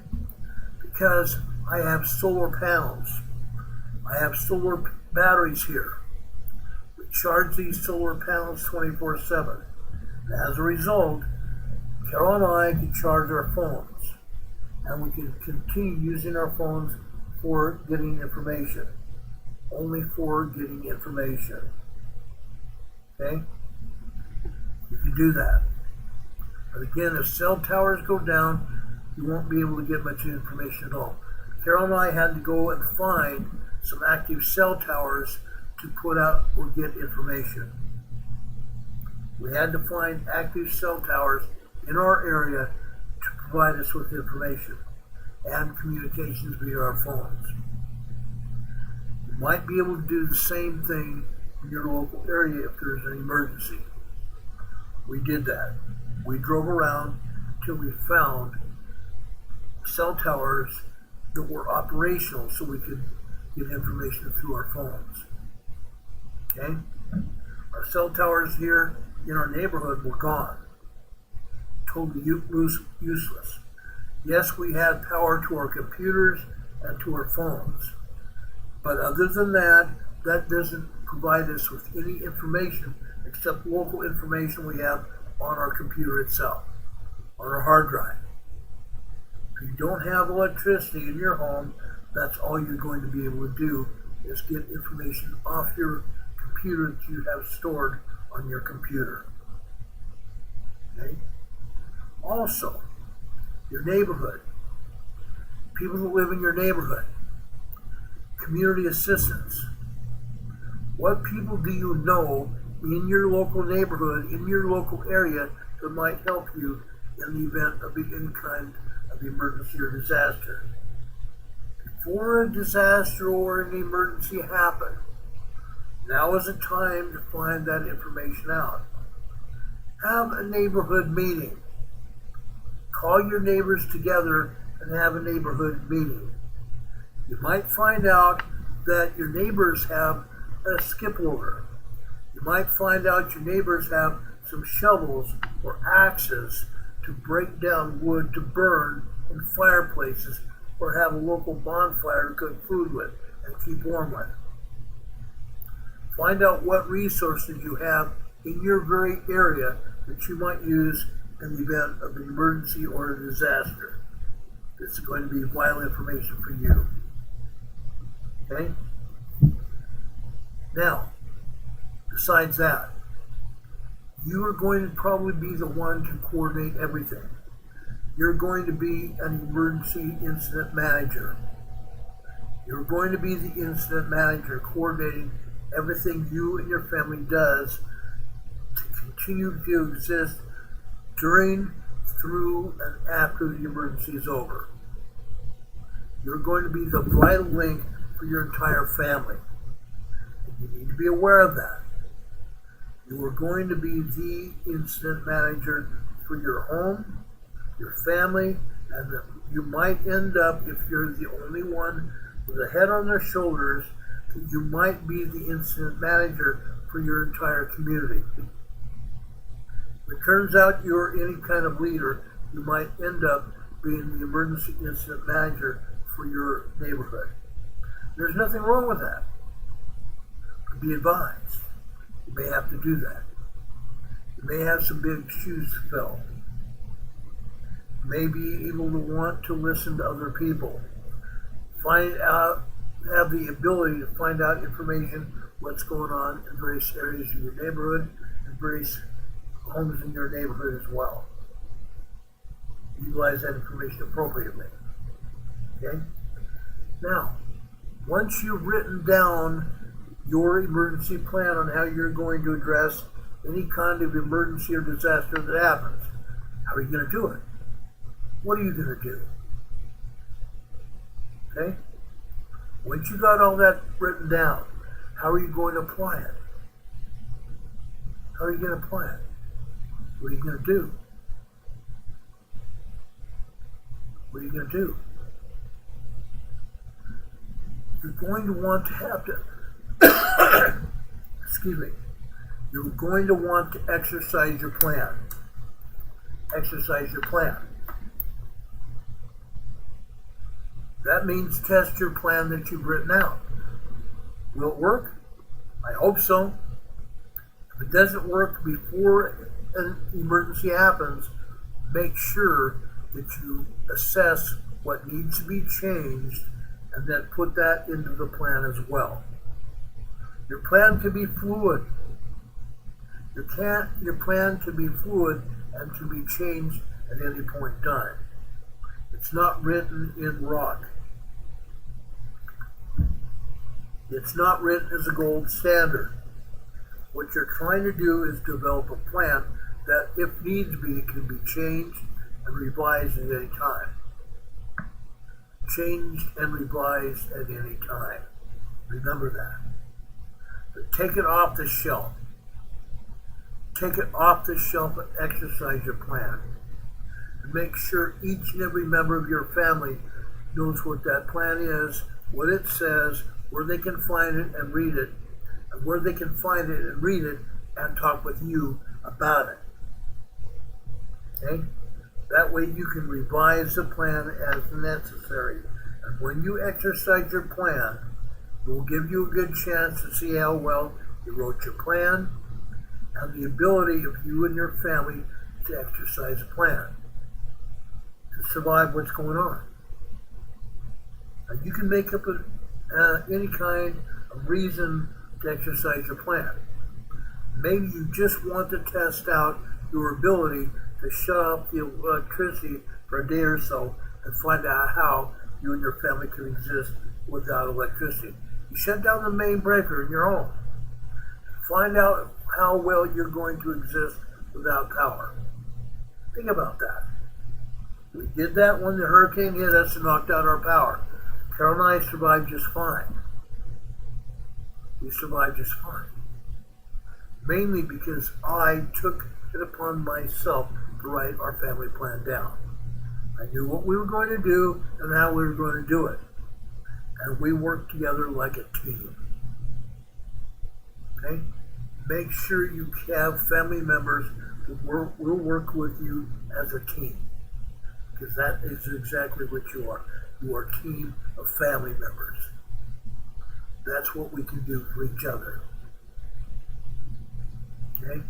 Because I have solar panels. I have solar batteries here. We charge these solar panels 24/7. As a result, Carol and I can charge our phones, and we can continue using our phones for getting information. Only for getting information. Okay? You can do that. But again, if cell towers go down, you won't be able to get much information at all. Carol and I had to go and find some active cell towers to put out or get information. We had to find active cell towers in our area to provide us with information and communications via our phones. You might be able to do the same thing in your local area if there's an emergency. We did that. We drove around till we found cell towers that were operational so we could get information through our phones. Okay? Our cell towers here in our neighborhood were gone. Totally useless. Yes, we had power to our computers and to our phones. But other than that, that doesn't provide us with any information except local information we have on our computer itself, on our hard drive. If you don't have electricity in your home, that's all you're going to be able to do is get information off your computer that you have stored on your computer. Okay? Also, your neighborhood, people that live in your neighborhood, community assistance. What people do you know in your local neighborhood, in your local area that might help you in the event of any kind of emergency or disaster? Before a disaster or an emergency happen, now is the time to find that information out. Have a neighborhood meeting. Call your neighbors together and have a neighborhood meeting. You might find out that your neighbors have a skip loader. You might find out your neighbors have some shovels or axes to break down wood to burn in fireplaces or have a local bonfire to cook food with and keep warm with. Find out what resources you have in your very area that you might use in the event of an emergency or a disaster. It's going to be vital information for you. Okay? Now, besides that, you are going to probably be the one to coordinate everything. You're going to be an emergency incident manager. You're going to be the incident manager coordinating everything you and your family does to continue to exist during, through, and after the emergency is over. You're going to be the vital link for your entire family. And you need to be aware of that. You are going to be the incident manager for your home, your family, and you might end up, if you're the only one with a head on their shoulders, you might be the incident manager for your entire community. If it turns out you're any kind of leader, you might end up being the emergency incident manager for your neighborhood. There's nothing wrong with that. Be advised. You may have to do that. You may have some big shoes to fill. You may be able to want to listen to other people. Find out, have the ability to find out information, what's going on in various areas of your neighborhood and various homes in your neighborhood as well. Utilize that information appropriately. Okay? Now, once you've written down your emergency plan on how you're going to address any kind of emergency or disaster that happens, how are you going to do it? What are you going to do? Okay? Once you got all that written down, how are you going to apply it? How are you going to apply it? What are you going to do? What are you going to do? You're going to want to have to, excuse me, you're going to want to exercise your plan. Exercise your plan. That means test your plan that you've written out. Will it work? I hope so. If it doesn't work before an emergency happens, make sure that you assess what needs to be changed and then put that into the plan as well. Your plan can be fluid. Your plan can be fluid and can be changed at any point in time. It's not written in rock. It's not written as a gold standard. What you're trying to do is develop a plan that, if needs be, can be changed and revised at any time. Changed and revised at any time. Remember that. But take it off the shelf. Take it off the shelf and exercise your plan. And make sure each and every member of your family knows what that plan is, what it says, where they can find it and read it, and where they can find it and read it and talk with you about it. Okay? That way you can revise the plan as necessary. And when you exercise your plan, it will give you a good chance to see how well you wrote your plan and the ability of you and your family to exercise a plan, to survive what's going on. Now, you can make up any kind of reason to exercise your plan. Maybe you just want to test out your ability to shut off the electricity for a day or so and find out how you and your family can exist without electricity. You shut down the main breaker in your home. Find out how well you're going to exist without power. Think about that. We did that when the hurricane hit us and knocked out our power. Carol and I survived just fine. We survived just fine. Mainly because I took it upon myself to write our family plan down. I knew what we were going to do and how we were going to do it. And we worked together like a team. Okay? Make sure you have family members who will work with you as a team. Because that is exactly what you are. You are a team of family members. That's what we can do for each other. Okay?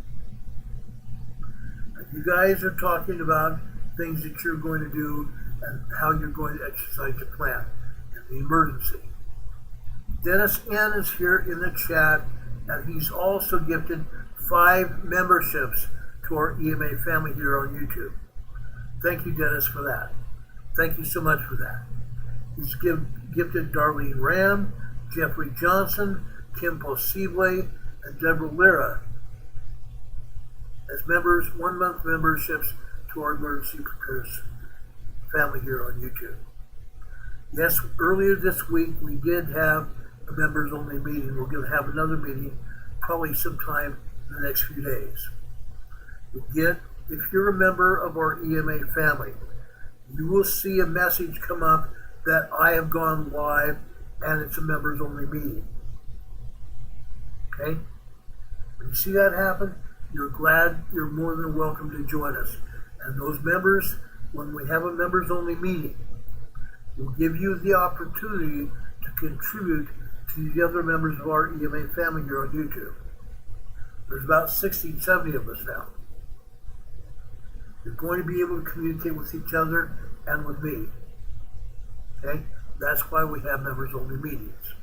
You guys are talking about things that you're going to do and how you're going to exercise your plan in the emergency. Dennis N is here in the chat, and he's also gifted 5 memberships to our EMA family here on YouTube. Thank you, Dennis, for that. Thank you so much for that. He's gifted Darlene Ram, Jeffrey Johnson, Kim POSSILE, and Deborah Lira as members, 1-month memberships to our emergency preparedness family here on YouTube. Yes, earlier this week we did have a members only meeting. We're going to have another meeting probably sometime in the next few days. If you're a member of our EMA family, you will see a message come up that I have gone live and it's a members only meeting. Okay? When you see that happen, you're more than welcome to join us. And those members, when we have a members only meeting, will give you the opportunity to contribute to the other members of our EMA family here on YouTube. There's about 60, 70 of us now. You're going to be able to communicate with each other and with me. Okay? That's why we have members only meetings.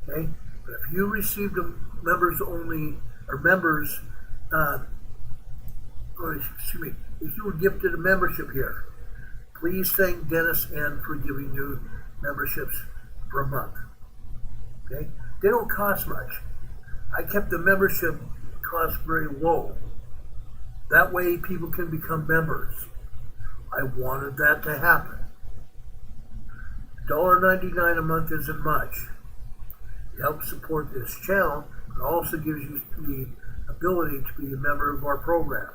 Okay? But if you received a members only, or members, if you were gifted a membership here, please thank Dennis N for giving you memberships for a month. Okay? They don't cost much. I kept the membership cost very low. That way people can become members. I wanted that to happen. $1.99 a month isn't much. It helps support this channel, but also gives you the ability to be a member of our program.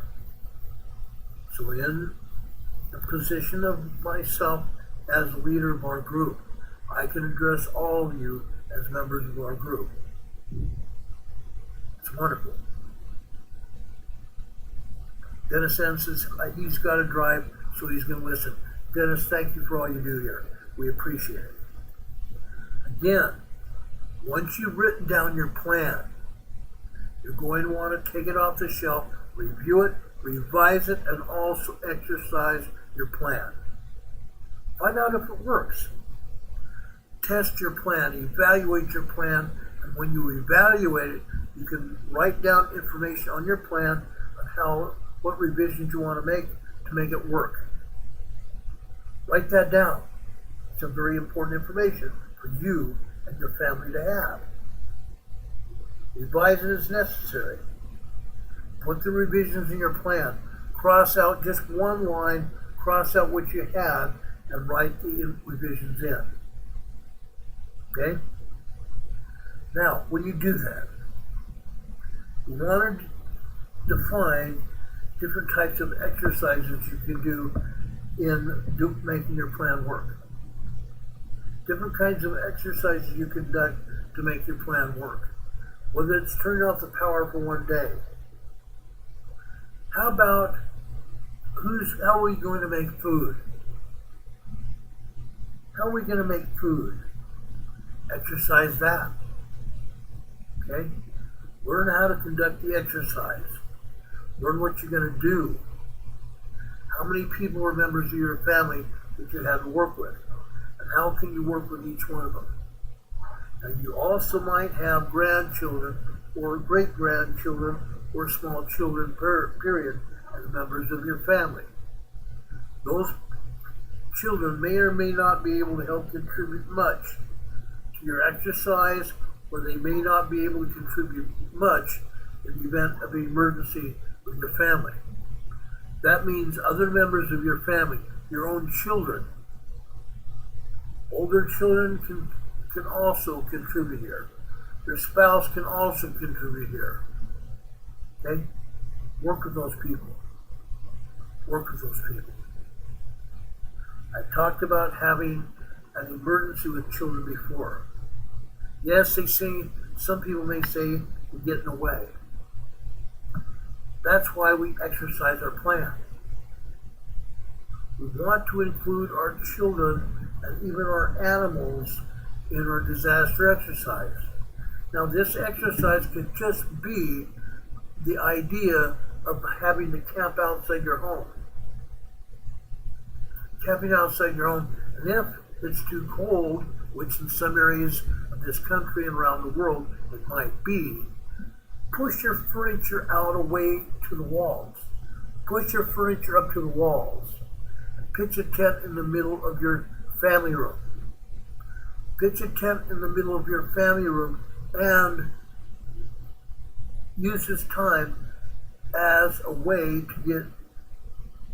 So in the position of myself as leader of our group, I can address all of you as members of our group. It's wonderful. Dennis N says he's got to drive, so he's going to listen. Dennis, thank you for all you do here. We appreciate it. Again, once you've written down your plan, you're going to want to take it off the shelf, review it, revise it, and also exercise your plan. Find out if it works. Test your plan, evaluate your plan, and when you evaluate it, you can write down information on your plan on what revisions you want to make it work. Write that down. It's a very important information for you and your family to have. Revise it as necessary. Put the revisions in your plan. Cross out just one line, cross out what you had, and write the revisions in. Okay? Now, when you do that, you want to define different types of exercises you can do in making your plan work. Different kinds of exercises you conduct to make your plan work. Whether it's turning off the power for one day. How about how are we going to make food? How are we going to make food? Exercise that. Okay? Learn how to conduct the exercise. Learn what you're going to do. How many people are members of your family that you have to work with? And how can you work with each one of them? And you also might have grandchildren or great-grandchildren or small children, period, as members of your family. Those children may or may not be able to help contribute much to your exercise, or they may not be able to contribute much in the event of an emergency with your family. That means other members of your family, your own children, older children can also contribute here. Your spouse can also contribute here. Okay? Work with those people. Work with those people. I talked about having an emergency with children before. Yes, some people may say you're getting away. That's why we exercise our plan. We want to include our children and even our animals in our disaster exercise. Now, this exercise could just be the idea of having to camp outside your home. camping outside your home. And if it's too cold, which in some areas of this country and around the world it might be, push your furniture out away to the walls. Push your furniture up to the walls. And pitch a tent in the middle of your family room. Pitch a tent in the middle of your family room and use this time as a way to get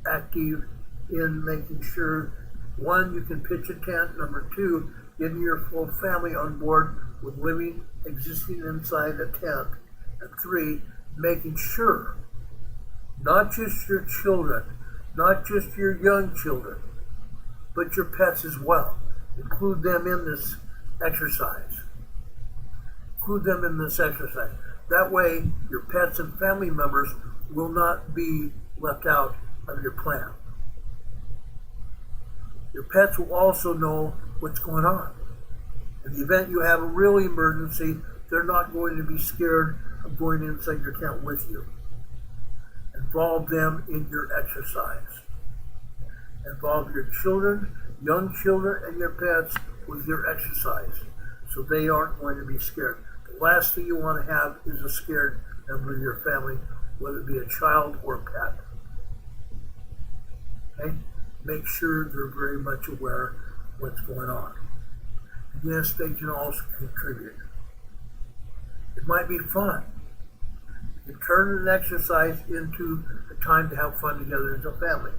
active in making sure, one, you can pitch a tent, number two, getting your full family on board with living, existing inside a tent, and three, making sure, not just your children, not just your young children, but your pets as well. Include them in this exercise. Include them in this exercise. That way, your pets and family members will not be left out of your plan. Your pets will also know what's going on. In the event you have a real emergency, they're not going to be scared of going inside your tent with you. Involve them in your exercise. Involve your children, young children, and your pets with your exercise, so they aren't going to be scared. The last thing you want to have is a scared member of your family, whether it be a child or a pet. Okay? Make sure they're very much aware of what's going on. And yes, they can also contribute. It might be fun. You can turn an exercise into a time to have fun together as a family,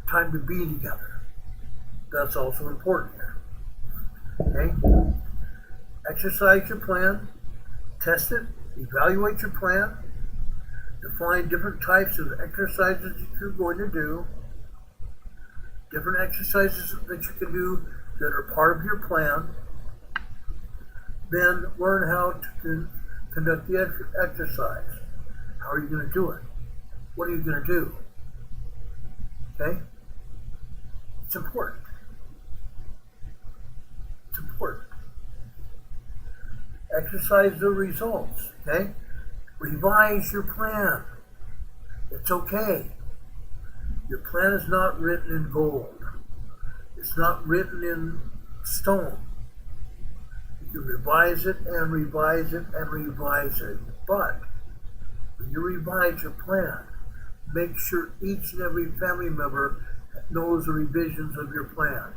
time to be together. That's also important here. Okay? Exercise your plan, test it, evaluate your plan, define different types of exercises that you're going to do, different exercises that you can do that are part of your plan, then learn how to conduct the exercise. How are you going to do it? What are you going to do? Okay? It's important. It's important. Exercise the results, okay? Revise your plan. It's okay. Your plan is not written in gold. It's not written in stone. You can revise it and revise it and revise it. But when you revise your plan, make sure each and every family member knows the revisions of your plan.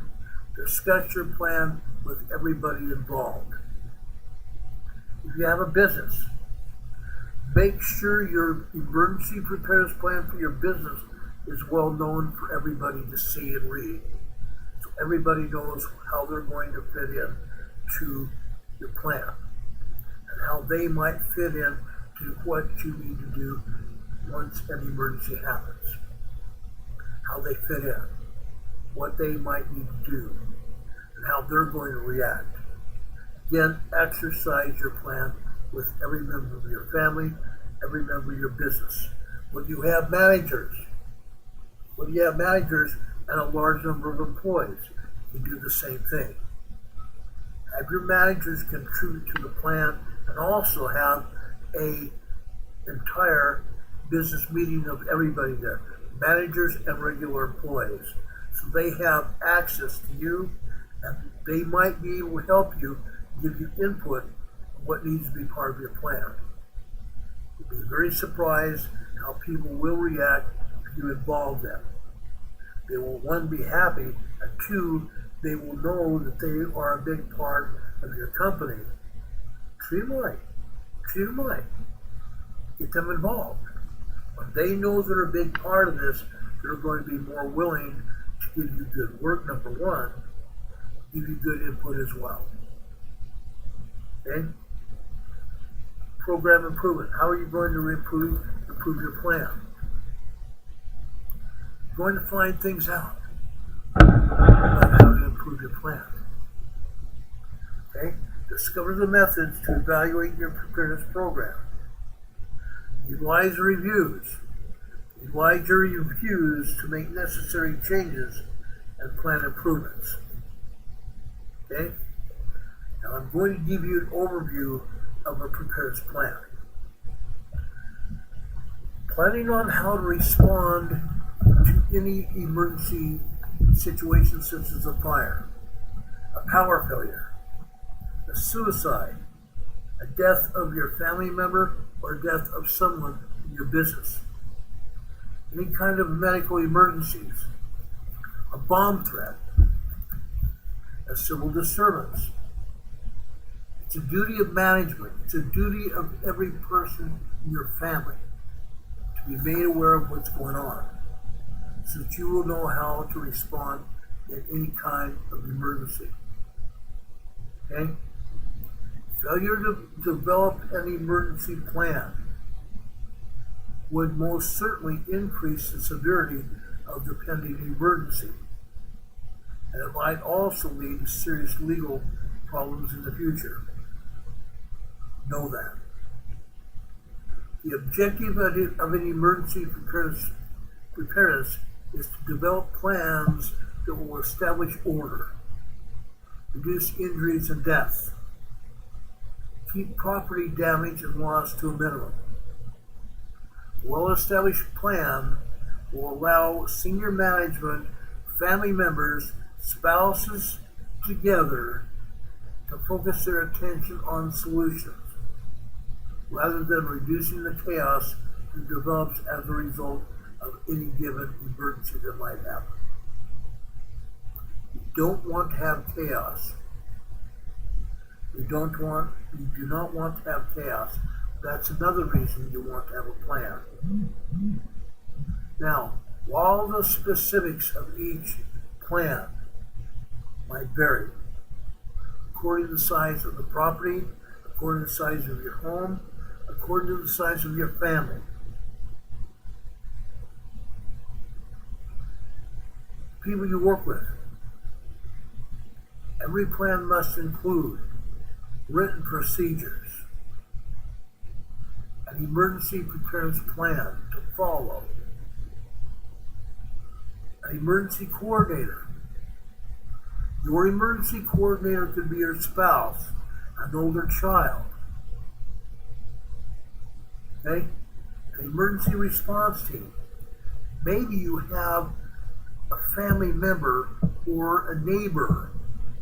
Discuss your plan with everybody involved. If you have a business, make sure your emergency preparedness plan for your business is well known for everybody to see and read. So everybody knows how they're going to fit in to your plan and how they might fit in to what you need to do once an emergency happens. How they fit in, what they might need to do, and how they're going to react. Again, exercise your plan with every member of your family, every member of your business. When you have managers, and a large number of employees, you do the same thing. Have your managers contribute to the plan and also have a entire business meeting of everybody there, managers and regular employees. So they have access to you and they might be able to help you, give you input on what needs to be part of your plan. You'll be very surprised how people will react if you involve them. They will, one, be happy, and two, they will know that they are a big part of your company. Treat them right. Treat them right. Get them involved. When they know they're a big part of this, they're going to be more willing to give you good work, number one, give you good input as well. Okay? Program improvement. How are you going to improve your plan? You're going to find things out about how to improve your plan. Okay? Discover the methods to evaluate your preparedness program. Utilize reviews. Utilize your reviews to make necessary changes and plan improvements. Okay? Now I'm going to give you an overview of a preparedness plan. Planning on how to respond to any emergency situations such as a fire, a power failure, a suicide, a death of your family member, or a death of someone in your business, any kind of medical emergencies, a bomb threat, a civil disturbance. It's a duty of management. It's a duty of every person in your family to be made aware of what's going on so that you will know how to respond in any kind of emergency. Okay? Failure to develop an emergency plan would most certainly increase the severity of the pending emergency. And it might also lead to serious legal problems in the future. Know that. The objective of an emergency preparedness is to develop plans that will establish order, reduce injuries and death, keep property damage and loss to a minimum. A well-established plan will allow senior management, family members, spouses together to focus their attention on solutions rather than reducing the chaos that develops as a result of any given emergency that might happen. You don't want to have chaos. You do not want to have chaos. That's another reason you want to have a plan. Now, while the specifics of each plan might vary, according to the size of the property, according to the size of your home, according to the size of your family, people you work with, every plan must include written procedures, an emergency preparedness plan to follow, an emergency coordinator. Your emergency coordinator could be your spouse, an older child. Okay? An emergency response team. Maybe you have a family member or a neighbor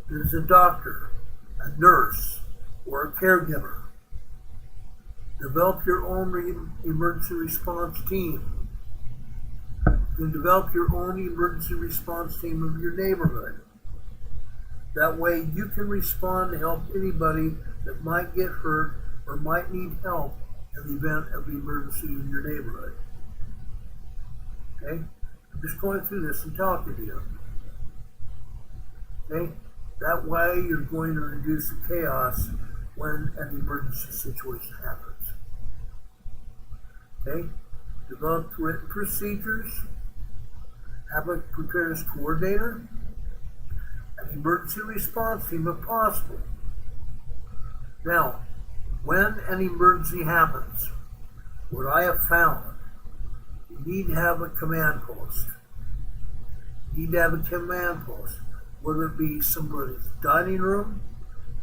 that is a doctor, a nurse, or a caregiver. Develop your own emergency response team. You can develop your own emergency response team of your neighborhood. That way you can respond to help anybody that might get hurt or might need help in the event of emergency in your neighborhood. Okay? I'm just going through this and talking to you. Okay? That way you're going to reduce the chaos when an emergency situation happens. Okay? Develop written procedures, have a preparedness coordinator, an emergency response team if possible. Now, when an emergency happens, what I have found, you need to have a command post. You need to have a command post, whether it be somebody's dining room,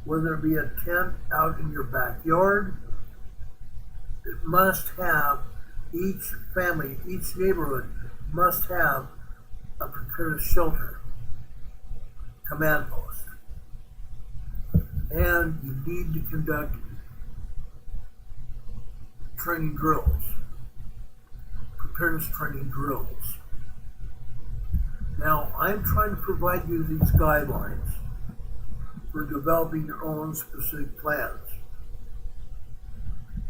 whether it be a tent out in your backyard. It must have, each family, each neighborhood must have a preparedness shelter, command post. And you need to conduct training drills, preparedness training drills. Now, I'm trying to provide you these guidelines for developing your own specific plans.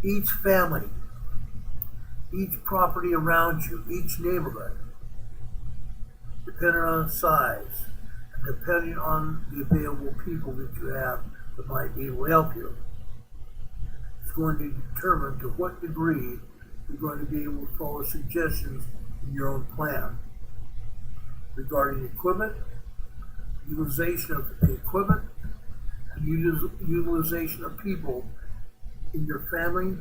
Each family, each property around you, each neighborhood, depending on size, and depending on the available people that you have that might be able to help you, it's going to determine to what degree you're going to be able to follow suggestions in your own plan regarding equipment, utilization of the equipment, and utilization of people in your family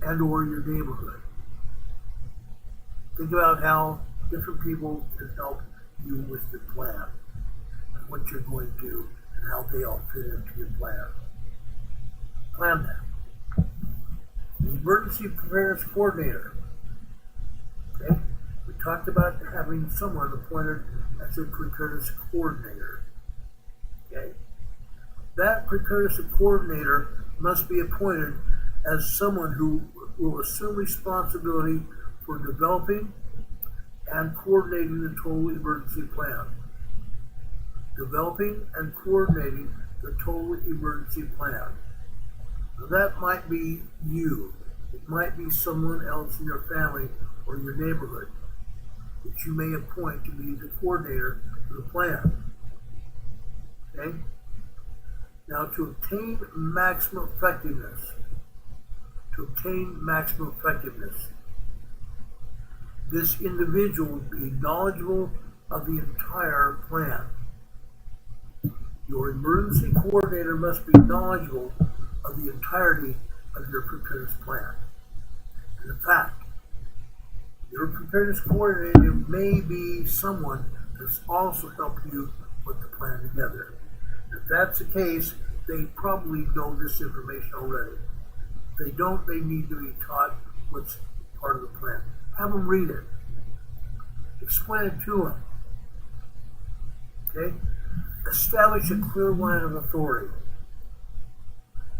and or your neighborhood. Think about how different people can help you with your plan and what you're going to do and how they all fit into your plan. Plan that. The emergency preparedness coordinator. Okay? We talked about having someone appointed as a preparedness coordinator. Okay? That preparedness coordinator must be appointed as someone who will assume responsibility for developing and coordinating the total emergency plan. Developing and coordinating the total emergency plan. Now, that might be you. It might be someone else in your family or your neighborhood that you may appoint to be the coordinator for the plan. Okay? Now, to obtain maximum effectiveness, this individual will be knowledgeable of the entire plan. Your emergency coordinator must be knowledgeable of the entirety of your preparedness plan. And in fact, your preparedness coordinator may be someone that's also helped you put the plan together. If that's the case, they probably know this information already. If they don't, they need to be taught what's part of the plan. Have them read it. Explain it to them. Okay? Establish a clear line of authority.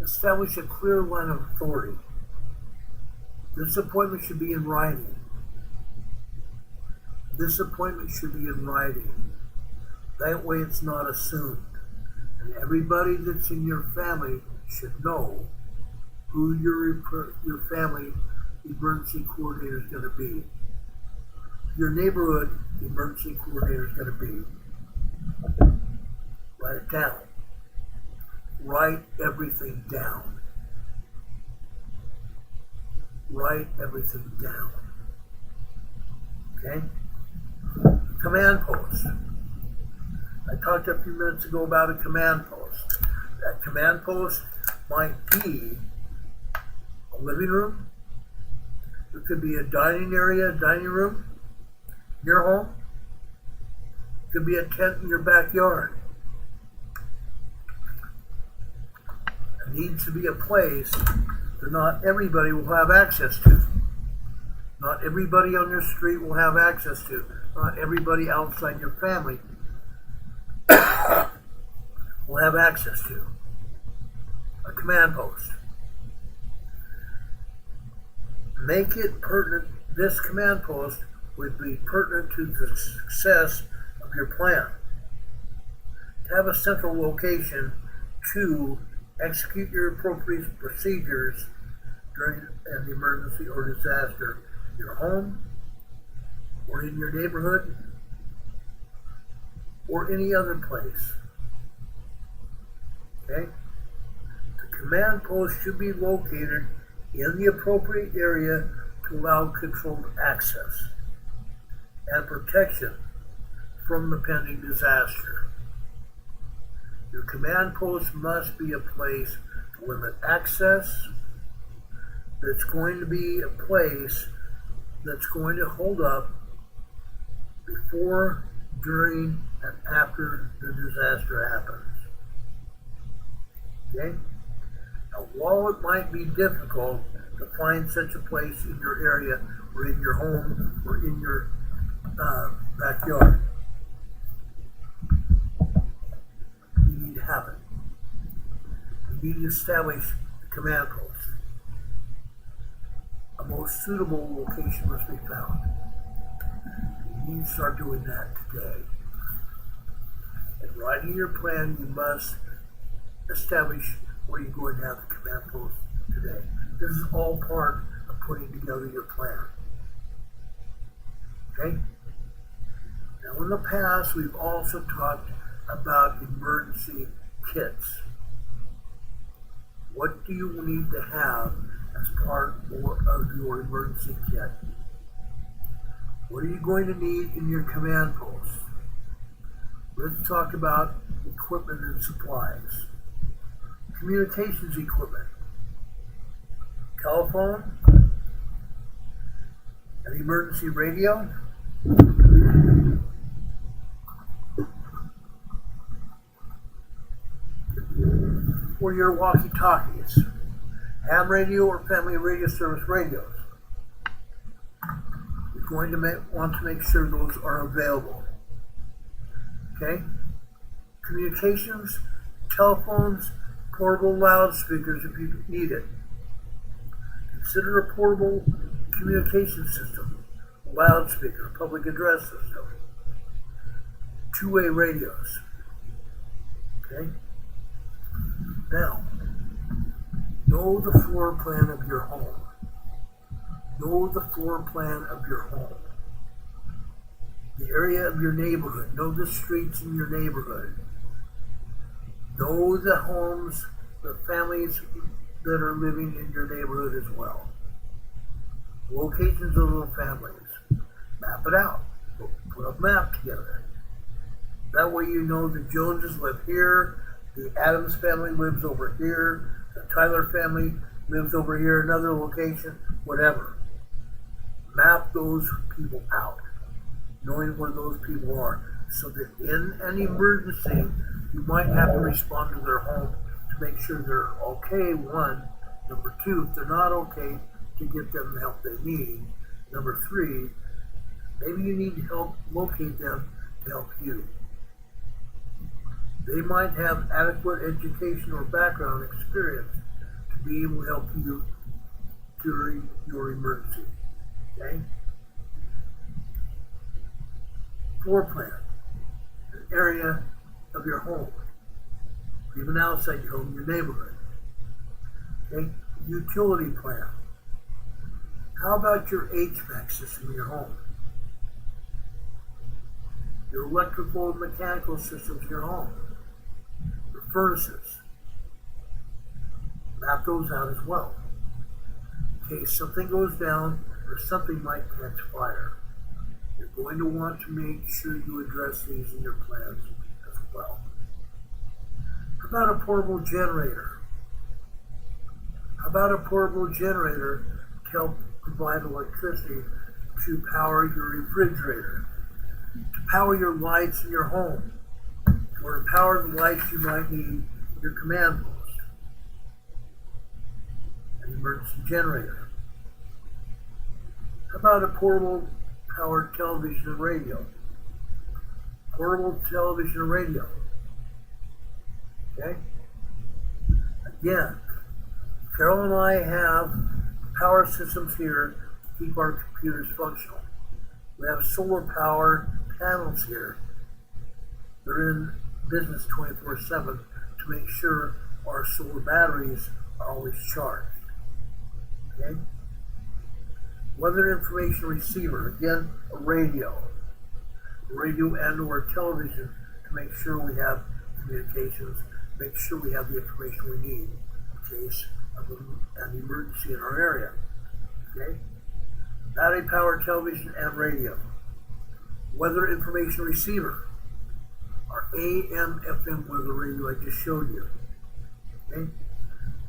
Establish a clear line of authority. This appointment should be in writing. This appointment should be in writing. That way it's not assumed. And everybody that's in your family should know who your family emergency coordinator is going to be. Your neighborhood emergency coordinator is going to be. Write it down. Write everything down. Write everything down. Okay? Command post. I talked a few minutes ago about a command post. That command post might be a living room. It could be a dining area, dining room in your home. It could be a tent in your backyard. It needs to be a place that not everybody will have access to. Not everybody on your street will have access to. Not everybody outside your family will have access to. A command post. Make it pertinent. This command post would be pertinent to the success of your plan. To have a central location to execute your appropriate procedures during an emergency or disaster in your home or in your neighborhood or any other place. Okay? The command post should be located in the appropriate area to allow controlled access and protection from the pending disaster. Your command post must be a place to limit access. That's going to be a place that's going to hold up before, during, and after the disaster happens. Okay? Now, while it might be difficult to find such a place in your area or in your home or in your backyard, you need to have it. You need to establish the command post. A most suitable location must be found. You need to start doing that today. In writing your plan, you must establish where you're going to have the command post today. This is all part of putting together your plan. Okay? Now, in the past, we've also talked about emergency kits. What do you need to have as part of your emergency kit? What are you going to need in your command post? Let's talk about equipment and supplies. Communications equipment. Telephone. An emergency radio. Or your walkie-talkies. Ham radio or family radio service radios. You're going to want to make sure those are available. Okay? Communications, telephones, portable loudspeakers if you need it. Consider a portable communication system, a loudspeaker, a public address system, two-way radios. Okay? Now, know the floor plan of your home. Know the floor plan of your home. The area of your neighborhood. Know the streets in your neighborhood. Know the homes, the families that are living in your neighborhood as well. Locations of those families. Map it out. Put a map together. That way you know the Joneses live here, the Adams family lives over here, the Tyler family lives over here, another location, whatever. Map those people out, knowing where those people are, so that in an emergency, you might have to respond to their home to make sure they're okay, one. Number two, if they're not okay, to get them the help they need. Number three, maybe you need help locate them to help you. They might have adequate education or background experience to be able to help you during your emergency. Okay? Floor plan, an area of your home, or even outside your home, your neighborhood. Okay? Utility plan. How about your HVAC system in your home? Your electrical and mechanical systems in your home. Your furnaces. Map those out as well. In case something goes down or something might catch fire. You're going to want to make sure you address these in your plans as well. How about a portable generator? How about a portable generator to help provide electricity to power your refrigerator, to power your lights in your home, or to power the lights you might need in your command post? An emergency generator. How about a portable powered television and radio? Portable television and radio. Okay? Again, Carol and I have power systems here to keep our computers functional. We have solar power panels here. They're in business 24/7 to make sure our solar batteries are always charged. Okay? Weather information receiver, again, a radio and or television to make sure we have communications, make sure we have the information we need in case of an emergency in our area. Okay? Battery powered television and radio. Weather information receiver, our AM, FM weather radio I just showed you. Okay?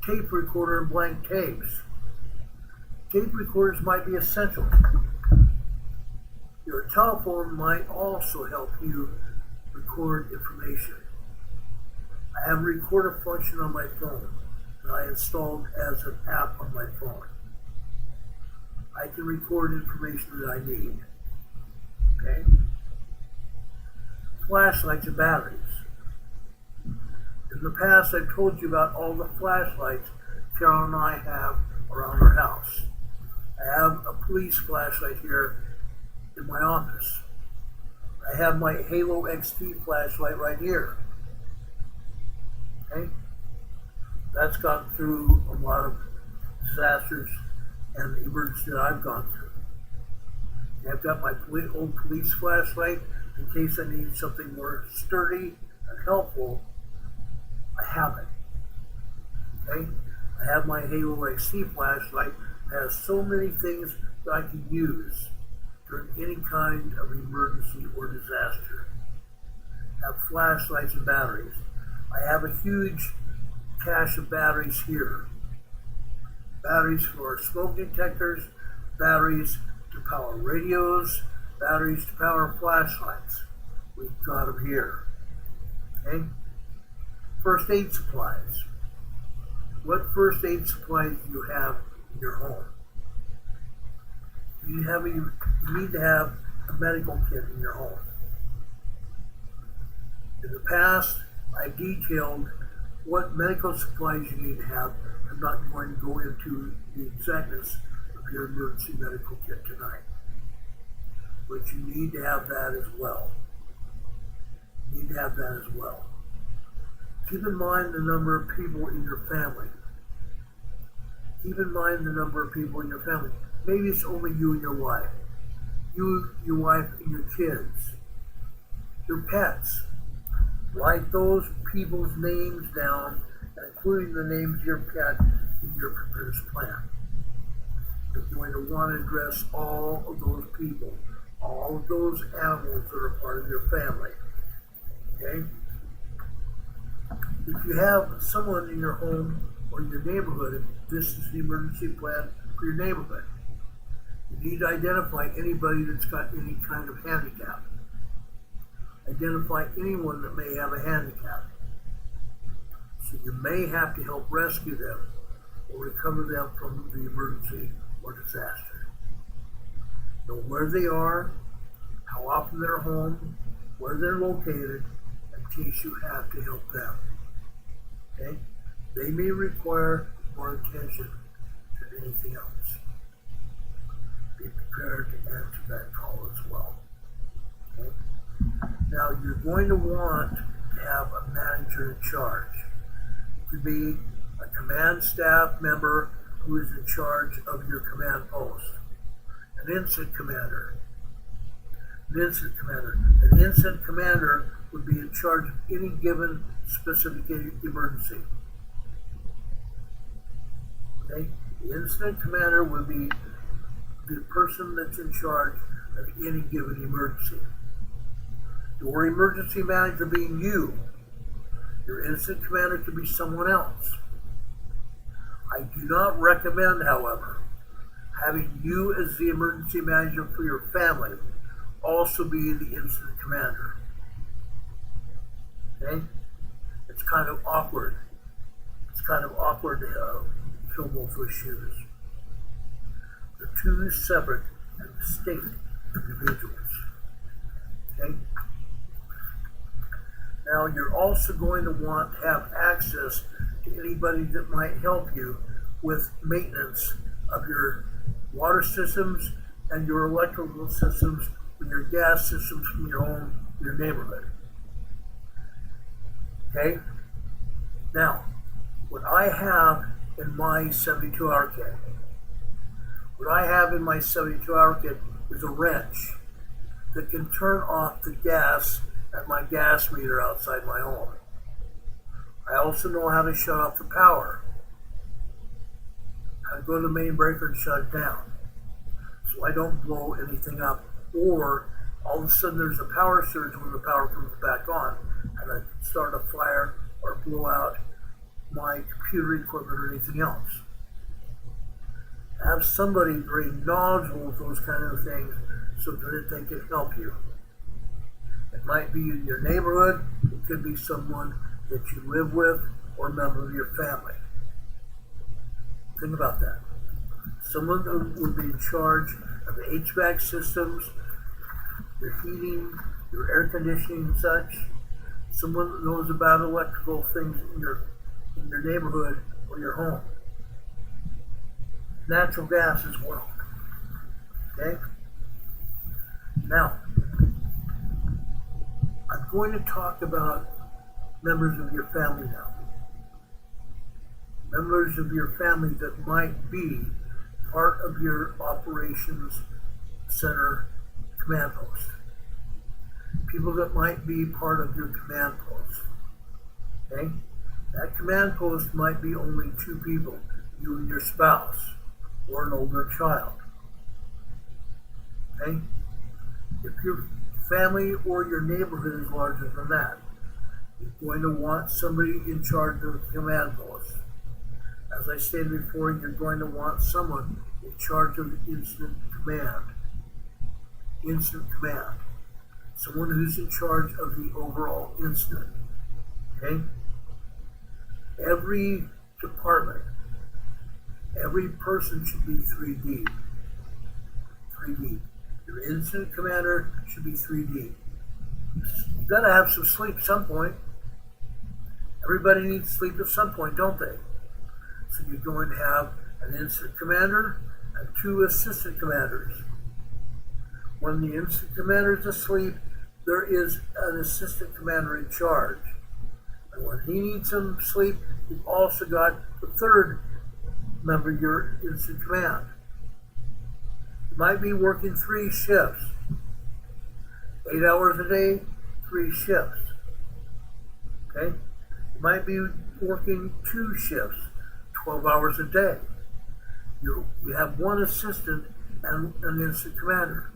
Tape recorder and blank tapes. Tape recorders might be essential. Your telephone might also help you record information. I have a recorder function on my phone that I installed as an app on my phone. I can record information that I need. Okay? Flashlights and batteries. In the past, I've told you about all the flashlights Carol and I have around our house. I have a police flashlight here in my office. I have my Halo XT flashlight right here. Okay? That's gone through a lot of disasters and emergencies that I've gone through. I've got my old police flashlight in case I need something more sturdy and helpful. I have it. Okay? I have my Halo XT flashlight. It has so many things that I can use during any kind of emergency or disaster. I have flashlights and batteries. I have a huge cache of batteries here. Batteries for smoke detectors, batteries to power radios, batteries to power flashlights. We've got them here. Okay? First aid supplies. What first aid supplies do you have in your home? You need to have a medical kit in your home. In the past, I detailed what medical supplies you need to have. I'm not going to go into the exactness of your emergency medical kit tonight. But you need to have that as well. You need to have that as well. Keep in mind the number of people in your family. Keep in mind the number of people in your family. Maybe it's only you and your wife. You, your wife, and your kids. Your pets. Write those people's names down, including the names of your pet in your preparedness plan. You're going to want to address all of those people, all of those animals that are part of your family. Okay? If you have someone in your home or in your neighborhood, this is the emergency plan for your neighborhood. You need to identify anybody that's got any kind of handicap. Identify anyone that may have a handicap. So you may have to help rescue them or recover them from the emergency or disaster. Know where they are, how often they're home, where they're located, in case you have to help them. Okay? They may require more attention than anything else. Be prepared to answer that call as well. Okay? Now, you're going to want to have a manager in charge. It could be a command staff member who is in charge of your command post, an incident commander. An incident commander. An incident commander would be in charge of any given specific emergency. Okay? The incident commander would be the person that's in charge of any given emergency. Your emergency manager being you. Your incident commander could be someone else. I do not recommend, however, having you as the emergency manager for your family also be the incident commander. Okay? It's kind of awkward. It's kind of awkward to fill both those shoes. They're two separate and distinct individuals. Okay? Now, you're also going to want to have access to anybody that might help you with maintenance of your water systems and your electrical systems and your gas systems from your home, your neighborhood. Okay? Now, what I have in my 72-hour kit, is a wrench that can turn off the gas at my gas meter outside my home. I also know how to shut off the power. I go to the main breaker and shut it down so I don't blow anything up, or all of a sudden there's a power surge when the power comes back on and I can start a fire or blow out my computer equipment or anything else. Have somebody very knowledgeable with those kind of things so that they can help you. It might be in your neighborhood, it could be someone that you live with or a member of your family. Think about that. Someone who would be in charge of the HVAC systems, your heating, your air conditioning and such. Someone that knows about electrical things in your neighborhood or your home. Natural gas as well. Okay? Now, I'm going to talk about members of your family now. Members of your family that might be part of your operations center command post. People that might be part of your command post. Okay? That command post might be only two people, you and your spouse, or an older child. Okay? If your family or your neighborhood is larger than that, you're going to want somebody in charge of the command post. As I stated before, you're going to want someone in charge of the incident command. Incident command. Someone who's in charge of the overall incident. Okay? Every department, every person should be 3D. 3D. Your incident commander should be 3D. You gotta have some sleep at some point. Everybody needs sleep at some point, don't they? So you're going to have an incident commander and 2 assistant commanders. When the incident commander is asleep, there is an assistant commander in charge. And when he needs some sleep, you've also got the 3rd member of your incident command. You might be working 3 shifts, 8 hours a day, 3 shifts. Okay? You might be working 2 shifts, 12 hours a day. You have 1 assistant and an incident commander.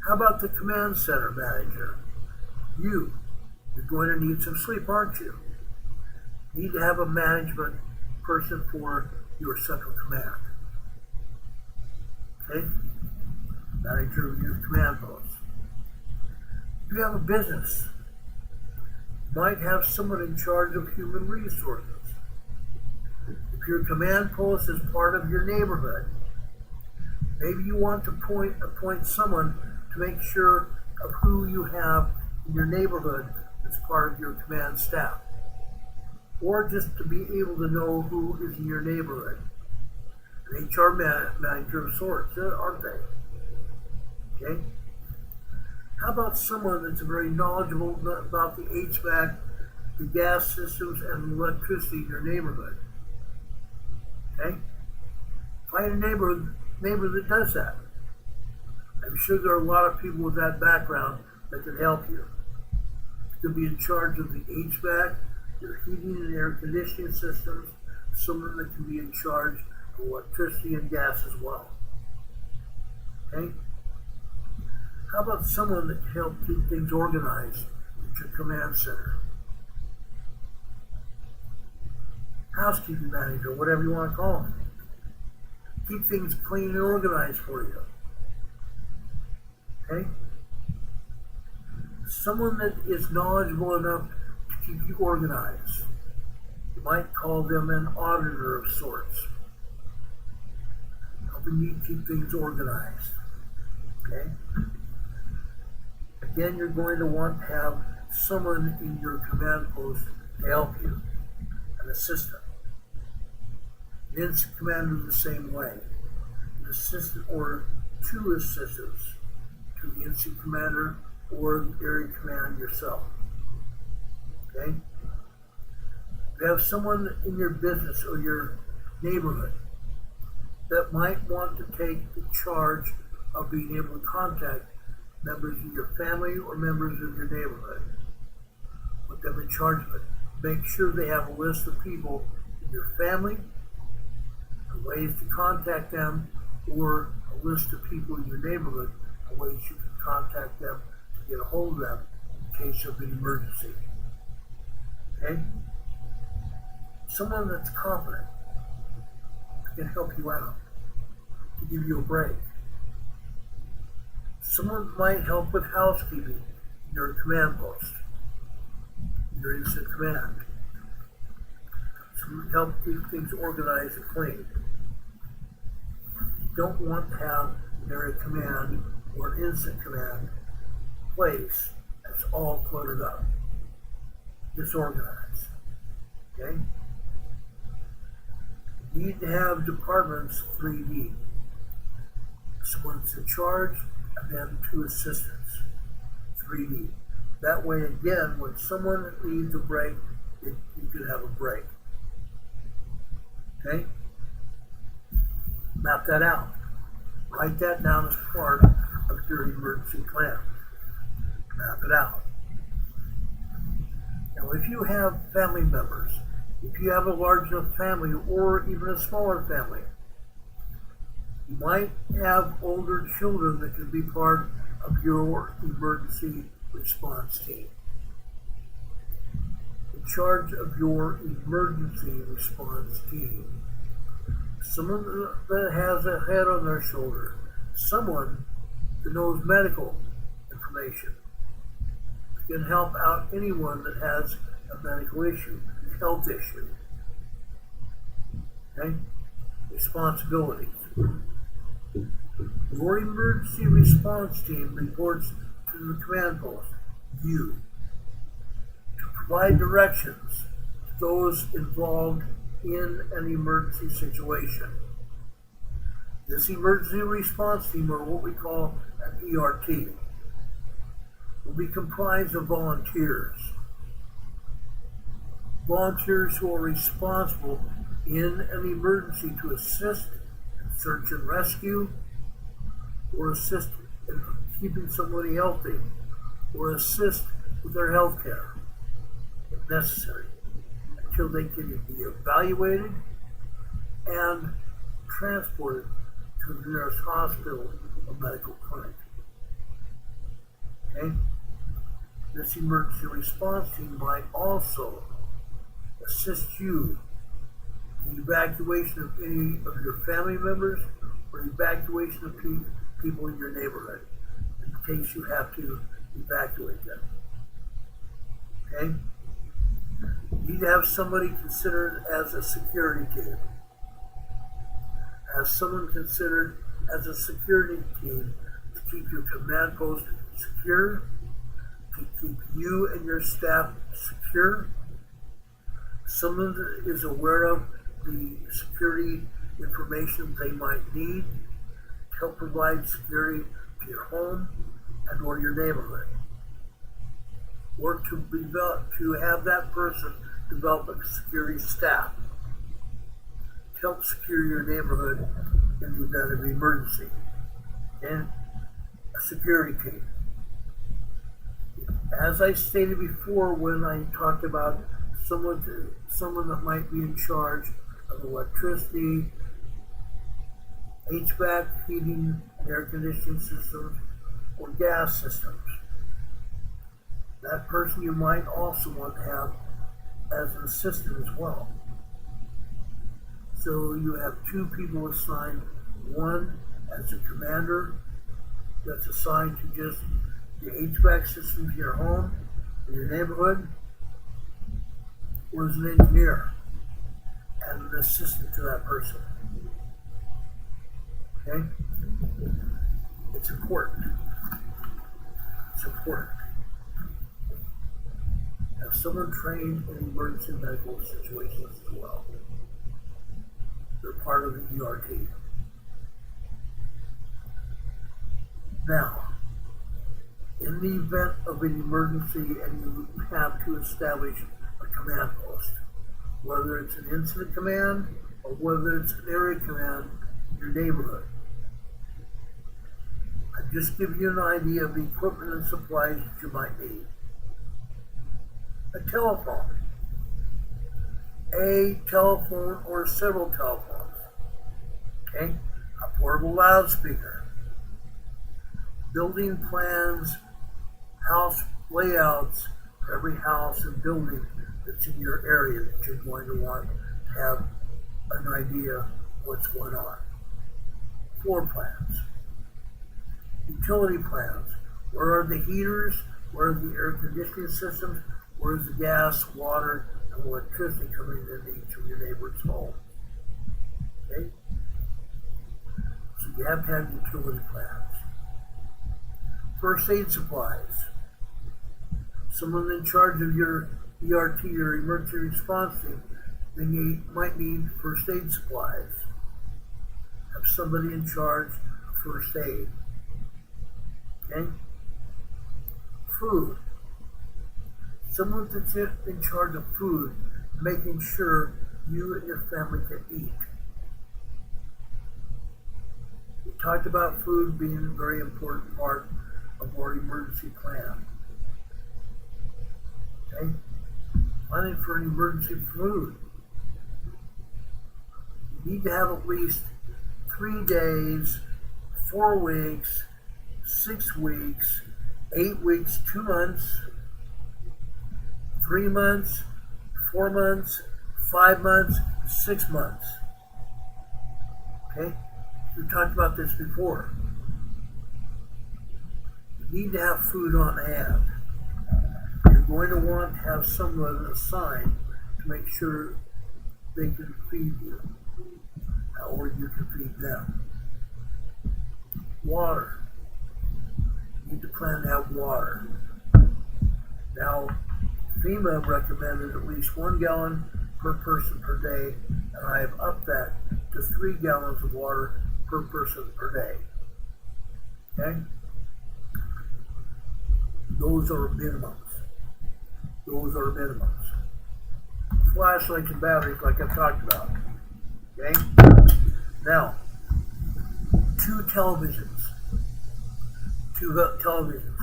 How about the command center manager? You're going to need some sleep, aren't you? You need to have a management person for your central command. Okay? Manager of your command post. If you have a business, you might have someone in charge of human resources. If your command post is part of your neighborhood, maybe you want to appoint someone to make sure of who you have in your neighborhood as part of your command staff. Or just to be able to know who is in your neighborhood. An HR manager of sorts, aren't they? Okay? How about someone that's very knowledgeable about the HVAC, the gas systems, and the electricity in your neighborhood? Okay? Find a neighbor that does that. I'm sure there are a lot of people with that background that can help you. You could be in charge of the HVAC, your heating and air conditioning systems, someone that can be in charge of electricity and gas as well. Okay? How about someone that can help keep things organized at your command center? Housekeeping manager, whatever you want to call them. Keep things clean and organized for you. Okay? Someone that is knowledgeable enough to keep you organized. You might call them an auditor of sorts. Helping you keep things organized. Okay? Again, you're going to want to have someone in your command post to help you, an assistant. An incident commander the same way. An assistant or 2 assistants to the incident commander or the area command yourself. Okay? You have someone in your business or your neighborhood that might want to take the charge of being able to contact members of your family or members of your neighborhood. Put them in charge of it. Make sure they have a list of people in your family, and ways to contact them, or a list of people in your neighborhood, and ways you can contact them to get a hold of them in case of an emergency. Okay? Someone that's competent can help you out, to give you a break. Someone might help with housekeeping in your command post, in your incident command. Someone help keep things organized and clean. You don't want to have an area command or an incident command place that's all cluttered up, disorganized. Okay? You need to have departments 3D. Someone's in charge, and then 2 assistants, 3D. That way, again, when someone needs a break, you can have a break. Okay? Map that out. Write that down as part of your emergency plan. Map it out. Now, if you have family members, if you have a large enough family or even a smaller family, you might have older children that can be part of your emergency response team. In charge of your emergency response team. Someone that has a head on their shoulder. Someone that knows medical information. Can help out anyone that has a medical issue, a health issue. Okay? Responsibilities. Your emergency response team reports to the command post, you, to provide directions to those involved in an emergency situation. This emergency response team, or what we call an ERT, will be comprised of volunteers. Volunteers who are responsible in an emergency to assist in search and rescue, or assist in keeping somebody healthy, or assist with their health care, if necessary, until they can be evaluated and transported to the nearest hospital or medical clinic. Okay? This emergency response team might also assist you in the evacuation of any of your family members or evacuation of people in your neighborhood in case you have to evacuate them. Okay? You need to have somebody considered as a security team. Have someone considered as a security team to keep your command post secure, to keep you and your staff secure. Someone that is aware of the security information they might need to help provide security to your home and or your neighborhood. Or to have that person develop a security staff to help secure your neighborhood in the event of emergency. And a security team. As I stated before when I talked about someone that might be in charge of electricity, HVAC, heating and air conditioning systems, or gas systems. That person you might also want to have as an assistant as well. So you have two people assigned, one as a commander that's assigned to just the HVAC systems in your home, in your neighborhood, or as an engineer and an assistant to that person. Okay? It's important. It's important. Have someone trained in emergency medical situations as well. They're part of the ERT. Now, in the event of an emergency and you have to establish a command post, whether it's an incident command or whether it's an area command in your neighborhood, I just give you an idea of the equipment and supplies that you might need. A telephone, or several telephones, okay? A portable loudspeaker, building plans, house layouts for every house and building that's in your area that you're going to want to have an idea of what's going on. Floor plans, utility plans, where are the heaters, where are the air conditioning systems, where is the gas, water, and electricity coming into each of your neighbor's homes. Okay? So you have to have utility plans. First aid supplies. Someone in charge of your ERT or emergency response team, they might need first aid supplies. Have somebody in charge of first aid. Okay? Food. Someone that's in charge of food, making sure you and your family can eat. We talked about food being a very important part of our emergency plan. Okay? Planning for an emergency food. You need to have at least 3 days, 4 weeks, 6 weeks, 8 weeks, 2 months, 3 months, 4 months, 5 months, 6 months. Okay? We talked about this before. You need to have food on hand. You're going to want to have someone assigned to make sure they can feed you, or you can feed them. Water. you need to plan to have water. Now, FEMA recommended at least 1 gallon per person per day, and I have upped that to 3 gallons of water per person per day. Okay? Those are minimums. Those are minimums. Flashlights and batteries, like I've talked about. Okay? Now, 2 televisions. 2 televisions.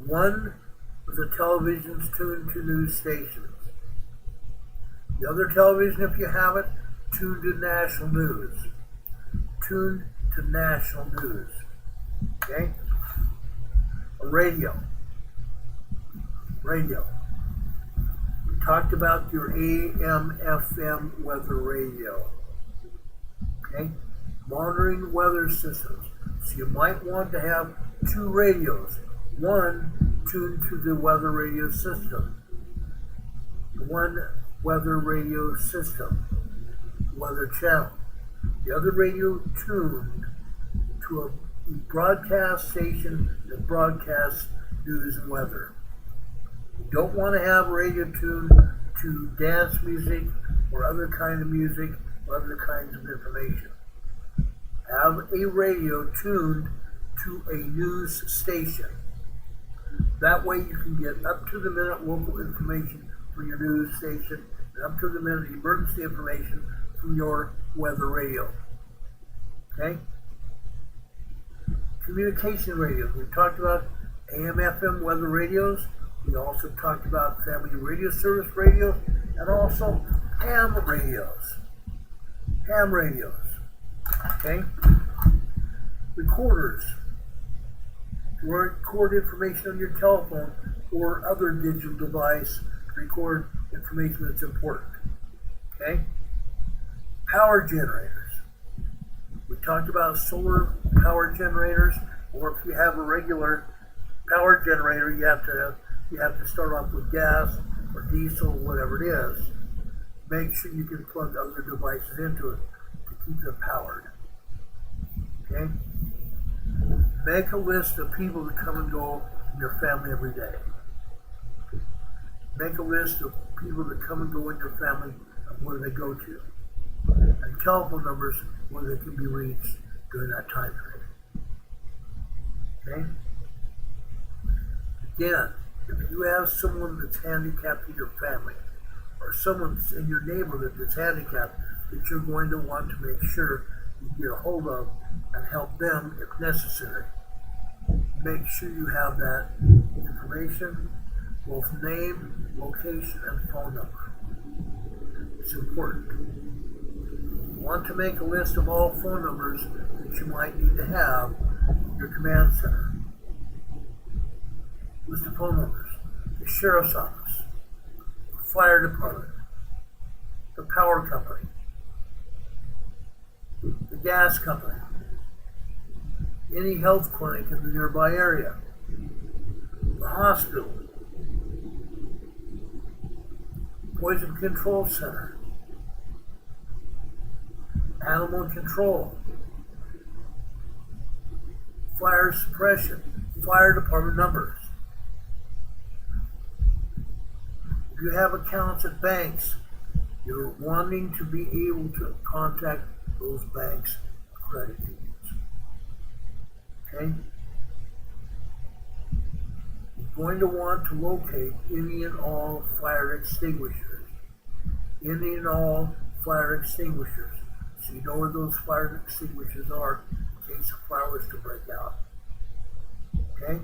One with the televisions tuned to news stations. The other television, if you have it, tuned to national news. Tuned to national news. Okay? A radio. Radio. We talked about your AM, FM weather radio. Okay? Monitoring weather systems. So you might want to have 2 radios. One tuned to the weather radio system. One weather radio system. Weather channel. The other radio tuned to a broadcast station that broadcasts news and weather. You don't want to have a radio tuned to dance music or other kind of music or other kinds of information. Have a radio tuned to a news station. That way you can get up to the minute local information from your news station and up to the minute emergency information from your weather radio. Okay? Communication radios. We talked about AM, FM weather radios. We also talked about family radio service radios and also ham radios. Ham radios. Okay? Recorders. To record information on your telephone or other digital device to record information that's important. Okay? Power generators. We talked about solar power generators, or if you have a regular power generator, you have to start off with gas or diesel, whatever it is. Make sure you can plug other devices into it to keep them powered. Okay? Make a list of people that come and go in your family every day. Make a list of people that come and go in your family and where they go to. And telephone numbers where they can be reached during that time period. Okay? Again, if you have someone that's handicapped in your family, or someone that's in your neighborhood that's handicapped, that you're going to want to make sure you get a hold of and help them if necessary. Make sure you have that information, both name, location, and phone number. It's important. You want to make a list of all phone numbers that you might need to have in your command center. List of phone numbers. The sheriff's office, the fire department, the power company, the gas company, any health clinic in the nearby area, the hospital, poison control center, animal control, fire suppression, fire department numbers. If you have accounts at banks, you're wanting to be able to contact those banks' credit unions. Okay? You're going to want to locate any and all fire extinguishers. Any and all fire extinguishers. So you know where those fire extinguishers are in case a fire was to break out. Okay?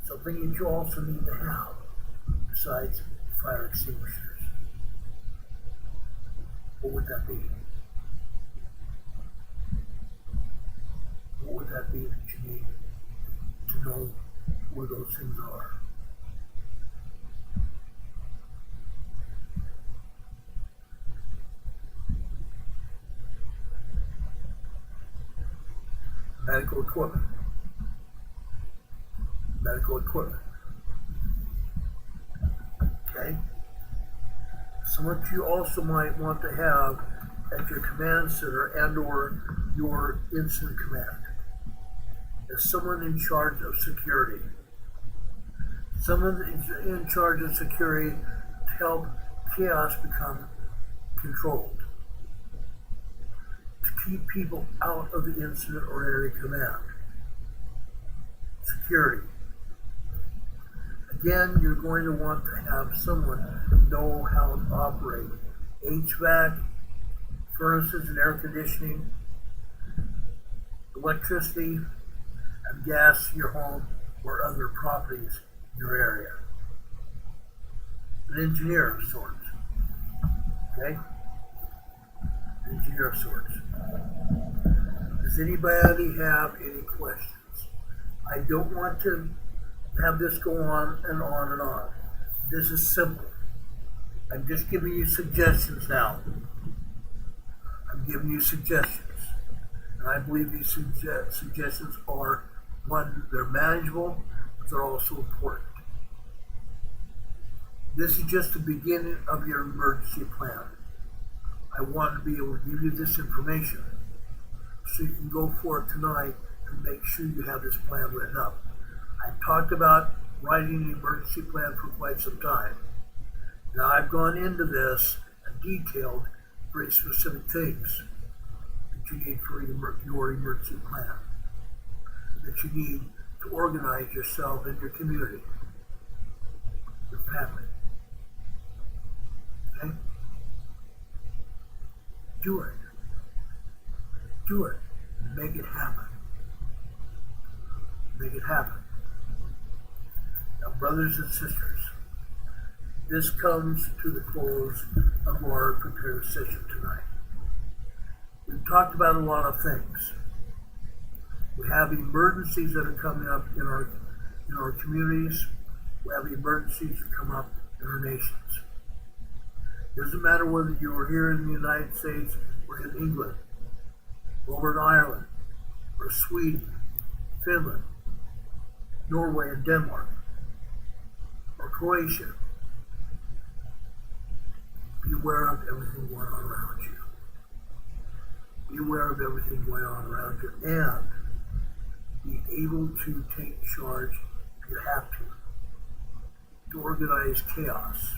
Something that you also need to have besides fire extinguishers. What would that be? What would that be that you need to know where those things are? Medical equipment. Medical equipment. Okay? So what you also might want to have at your command center and or your incident command. is someone in charge of security. Someone in charge of security to help chaos become controlled. To keep people out of the incident or area command. Security. Again, you're going to want to have someone know how to operate HVAC, furnaces and air conditioning, electricity and gas in your home or other properties in your area. An engineer of sorts. Okay? An engineer of sorts. Does anybody have any questions? I don't want to have this go on and on and on. This is simple. I'm just giving you suggestions now. I'm giving you suggestions. And I believe these suggestions are, one, they're manageable, but they're also important. This is just the beginning of your emergency plan. I want to be able to give you this information so you can go for it tonight and make sure you have this plan written up. I've talked about writing an emergency plan for quite some time. Now I've gone into this and detailed very specific things that you need for your emergency plan, that you need to organize yourself and your community, your family. Okay? Do it. Do it. Make it happen. Make it happen. Now, brothers and sisters, this comes to the close of our prepared session tonight. We've talked about a lot of things. We have emergencies that are coming up in our communities. We have emergencies that come up in our nations. It doesn't matter whether you are here in the United States or in England, over in Ireland, or Sweden, Finland, Norway and Denmark, or Croatia. Be aware of everything going on around you. Be aware of everything going on around you and be able to take charge if you have to organize chaos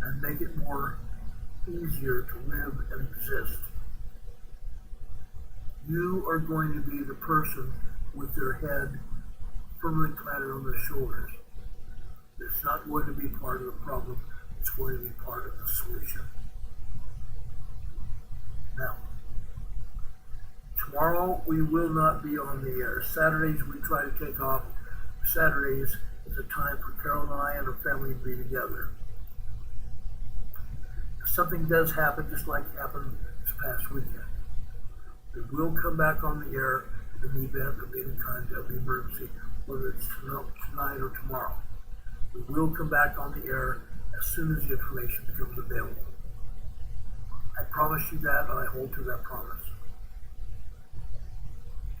and make it more easier to live and exist. You are going to be the person with their head firmly planted on their shoulders. It's not going to be part of the problem, it's going to be part of the solution. Now, tomorrow we will not be on the air. Saturdays we try to take off. Saturdays is a time for Carol and I and her family to be together. If something does happen, just like happened this past weekend, we will come back on the air in the event of any kind of emergency, whether it's tonight or tomorrow. We will come back on the air as soon as the information becomes available. I promise you that, and I hold to that promise.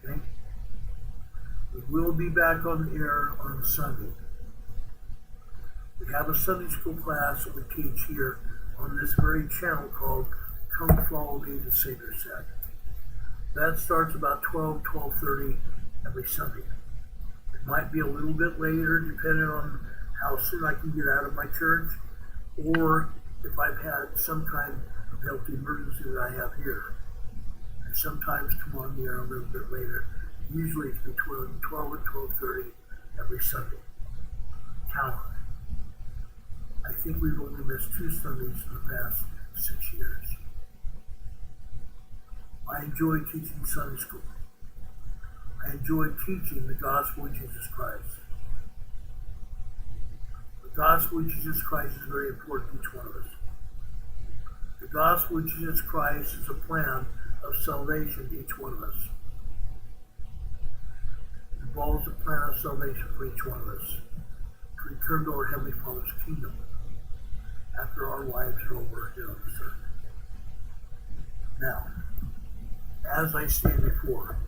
Okay? We will be back on the air on Sunday. We have a Sunday school class that we teach here on this very channel called Come Follow Me, the Savior Said. That starts about 12:30 every Sunday. It might be a little bit later depending on how soon I can get out of my church, or if I've had some kind of health emergency that I have here. And sometimes come on the air a little bit later. Usually it's between 12 and 12:30 every Sunday. Count on it. I think we've only missed 2 Sundays in the past 6 years. I enjoy teaching Sunday school. I enjoy teaching the gospel of Jesus Christ. The gospel of Jesus Christ is very important to each one of us. The gospel of Jesus Christ is a plan of salvation to each one of us. It involves a plan of salvation for each one of us to return to our Heavenly Father's kingdom after our lives are over here on this earth. Now, as I stated before,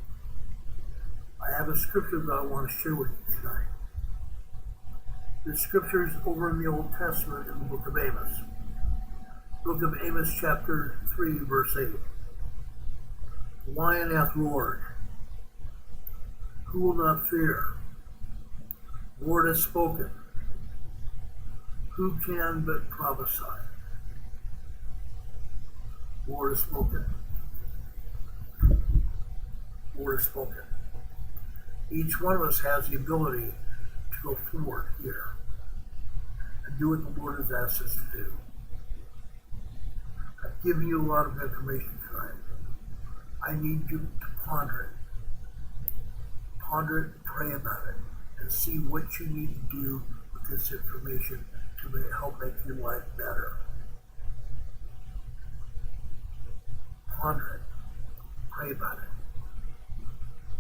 I have a scripture that I want to share with you tonight. The scripture is over in the Old Testament in the book of Amos. Book of Amos chapter 3 verse 8. The lion hath roared. Who will not fear? Lord has spoken. Who can but prophesy? Lord has spoken. Lord has spoken. Each one of us has the ability to go forward here and do what the Lord has asked us to do. I've given you a lot of information tonight. I need you to ponder it. Ponder it, pray about it, and see what you need to do with this information to help make your life better. Ponder it, pray about it.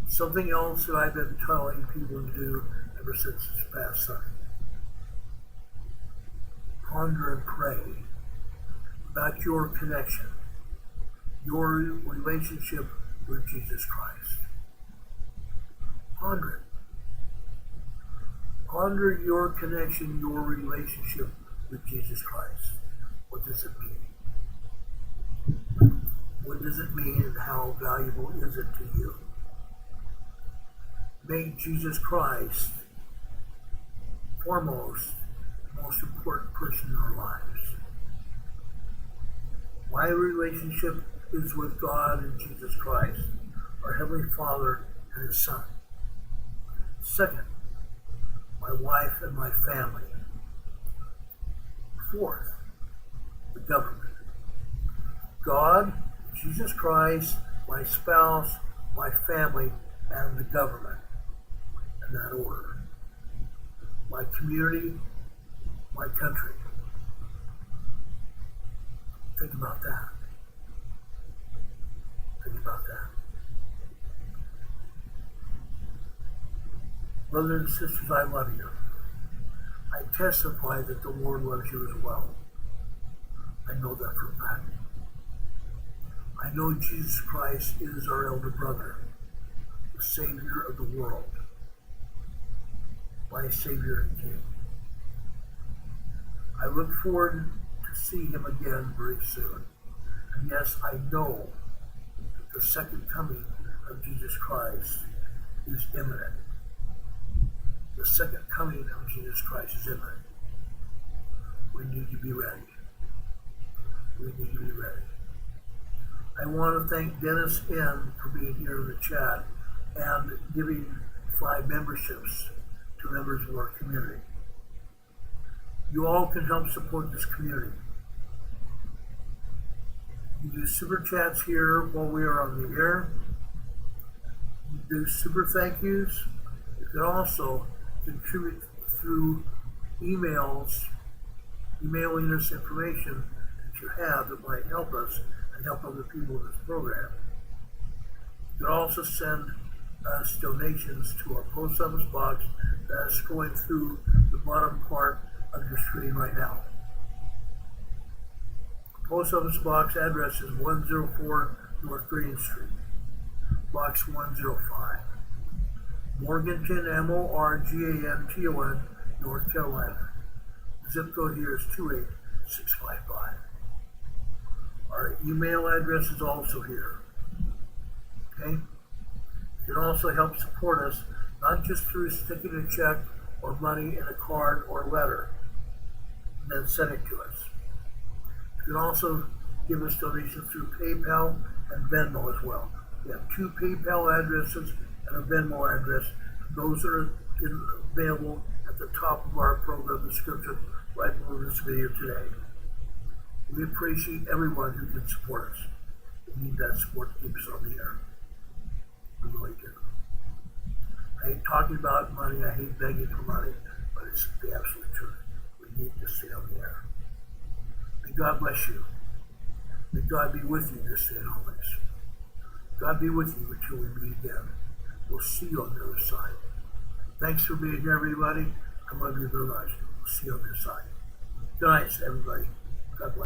Something else that I've been telling people to do ever since this past Sunday. Ponder and pray about your connection, your relationship with Jesus Christ. Ponder it. Ponder your connection, your relationship with Jesus Christ. What does it mean? What does it mean and how valuable is it to you? Make Jesus Christ foremost, the most important person in our lives. My relationship is with God and Jesus Christ, our Heavenly Father and His Son. Second, my wife and my family. Fourth, the government. God, Jesus Christ, my spouse, my family, and the government. In that order. My community, my country. Think about that. Think about that. Brothers and sisters, I love you. I testify that the Lord loves you as well. I know that for a fact. I know Jesus Christ is our elder brother, the Savior of the world, my Savior and King. I look forward to see Him again very soon. And yes, I know that the second coming of Jesus Christ is imminent. The second coming of Jesus Christ is imminent. We need to be ready. We need to be ready. I want to thank Dennis N. for being here in the chat and giving 5 memberships to members of our community. You all can help support this community. You do super chats here while we are on the air. You do super thank yous. You can also contribute through emails, emailing us information that you have that might help us and help other people in this program. You can also send us donations to our post office box that is scrolling through the bottom part of your screen right now. The post office box address is 104 North Green Street, box 105, Morganton, Morganton, North Carolina. The zip code here is 28655. Our email address is also here. Okay? You can also help support us, not just through sticking a check or money in a card or letter, and then send it to us. You can also give us donations through PayPal and Venmo as well. We have 2 PayPal addresses and a Venmo address. Those are available at the top of our program description right below this video today. We appreciate everyone who can support us. We need that support to keep us on the air. We really do. I hate talking about money, I hate begging for money, but it's the absolute truth. We need to stay on the air. May God bless you. May God be with you this day and always. God be with you until we meet again. We'll see you on the other side. Thanks for being here, everybody. I love you very much. We'll see you on the other side. Good night, everybody. God bless.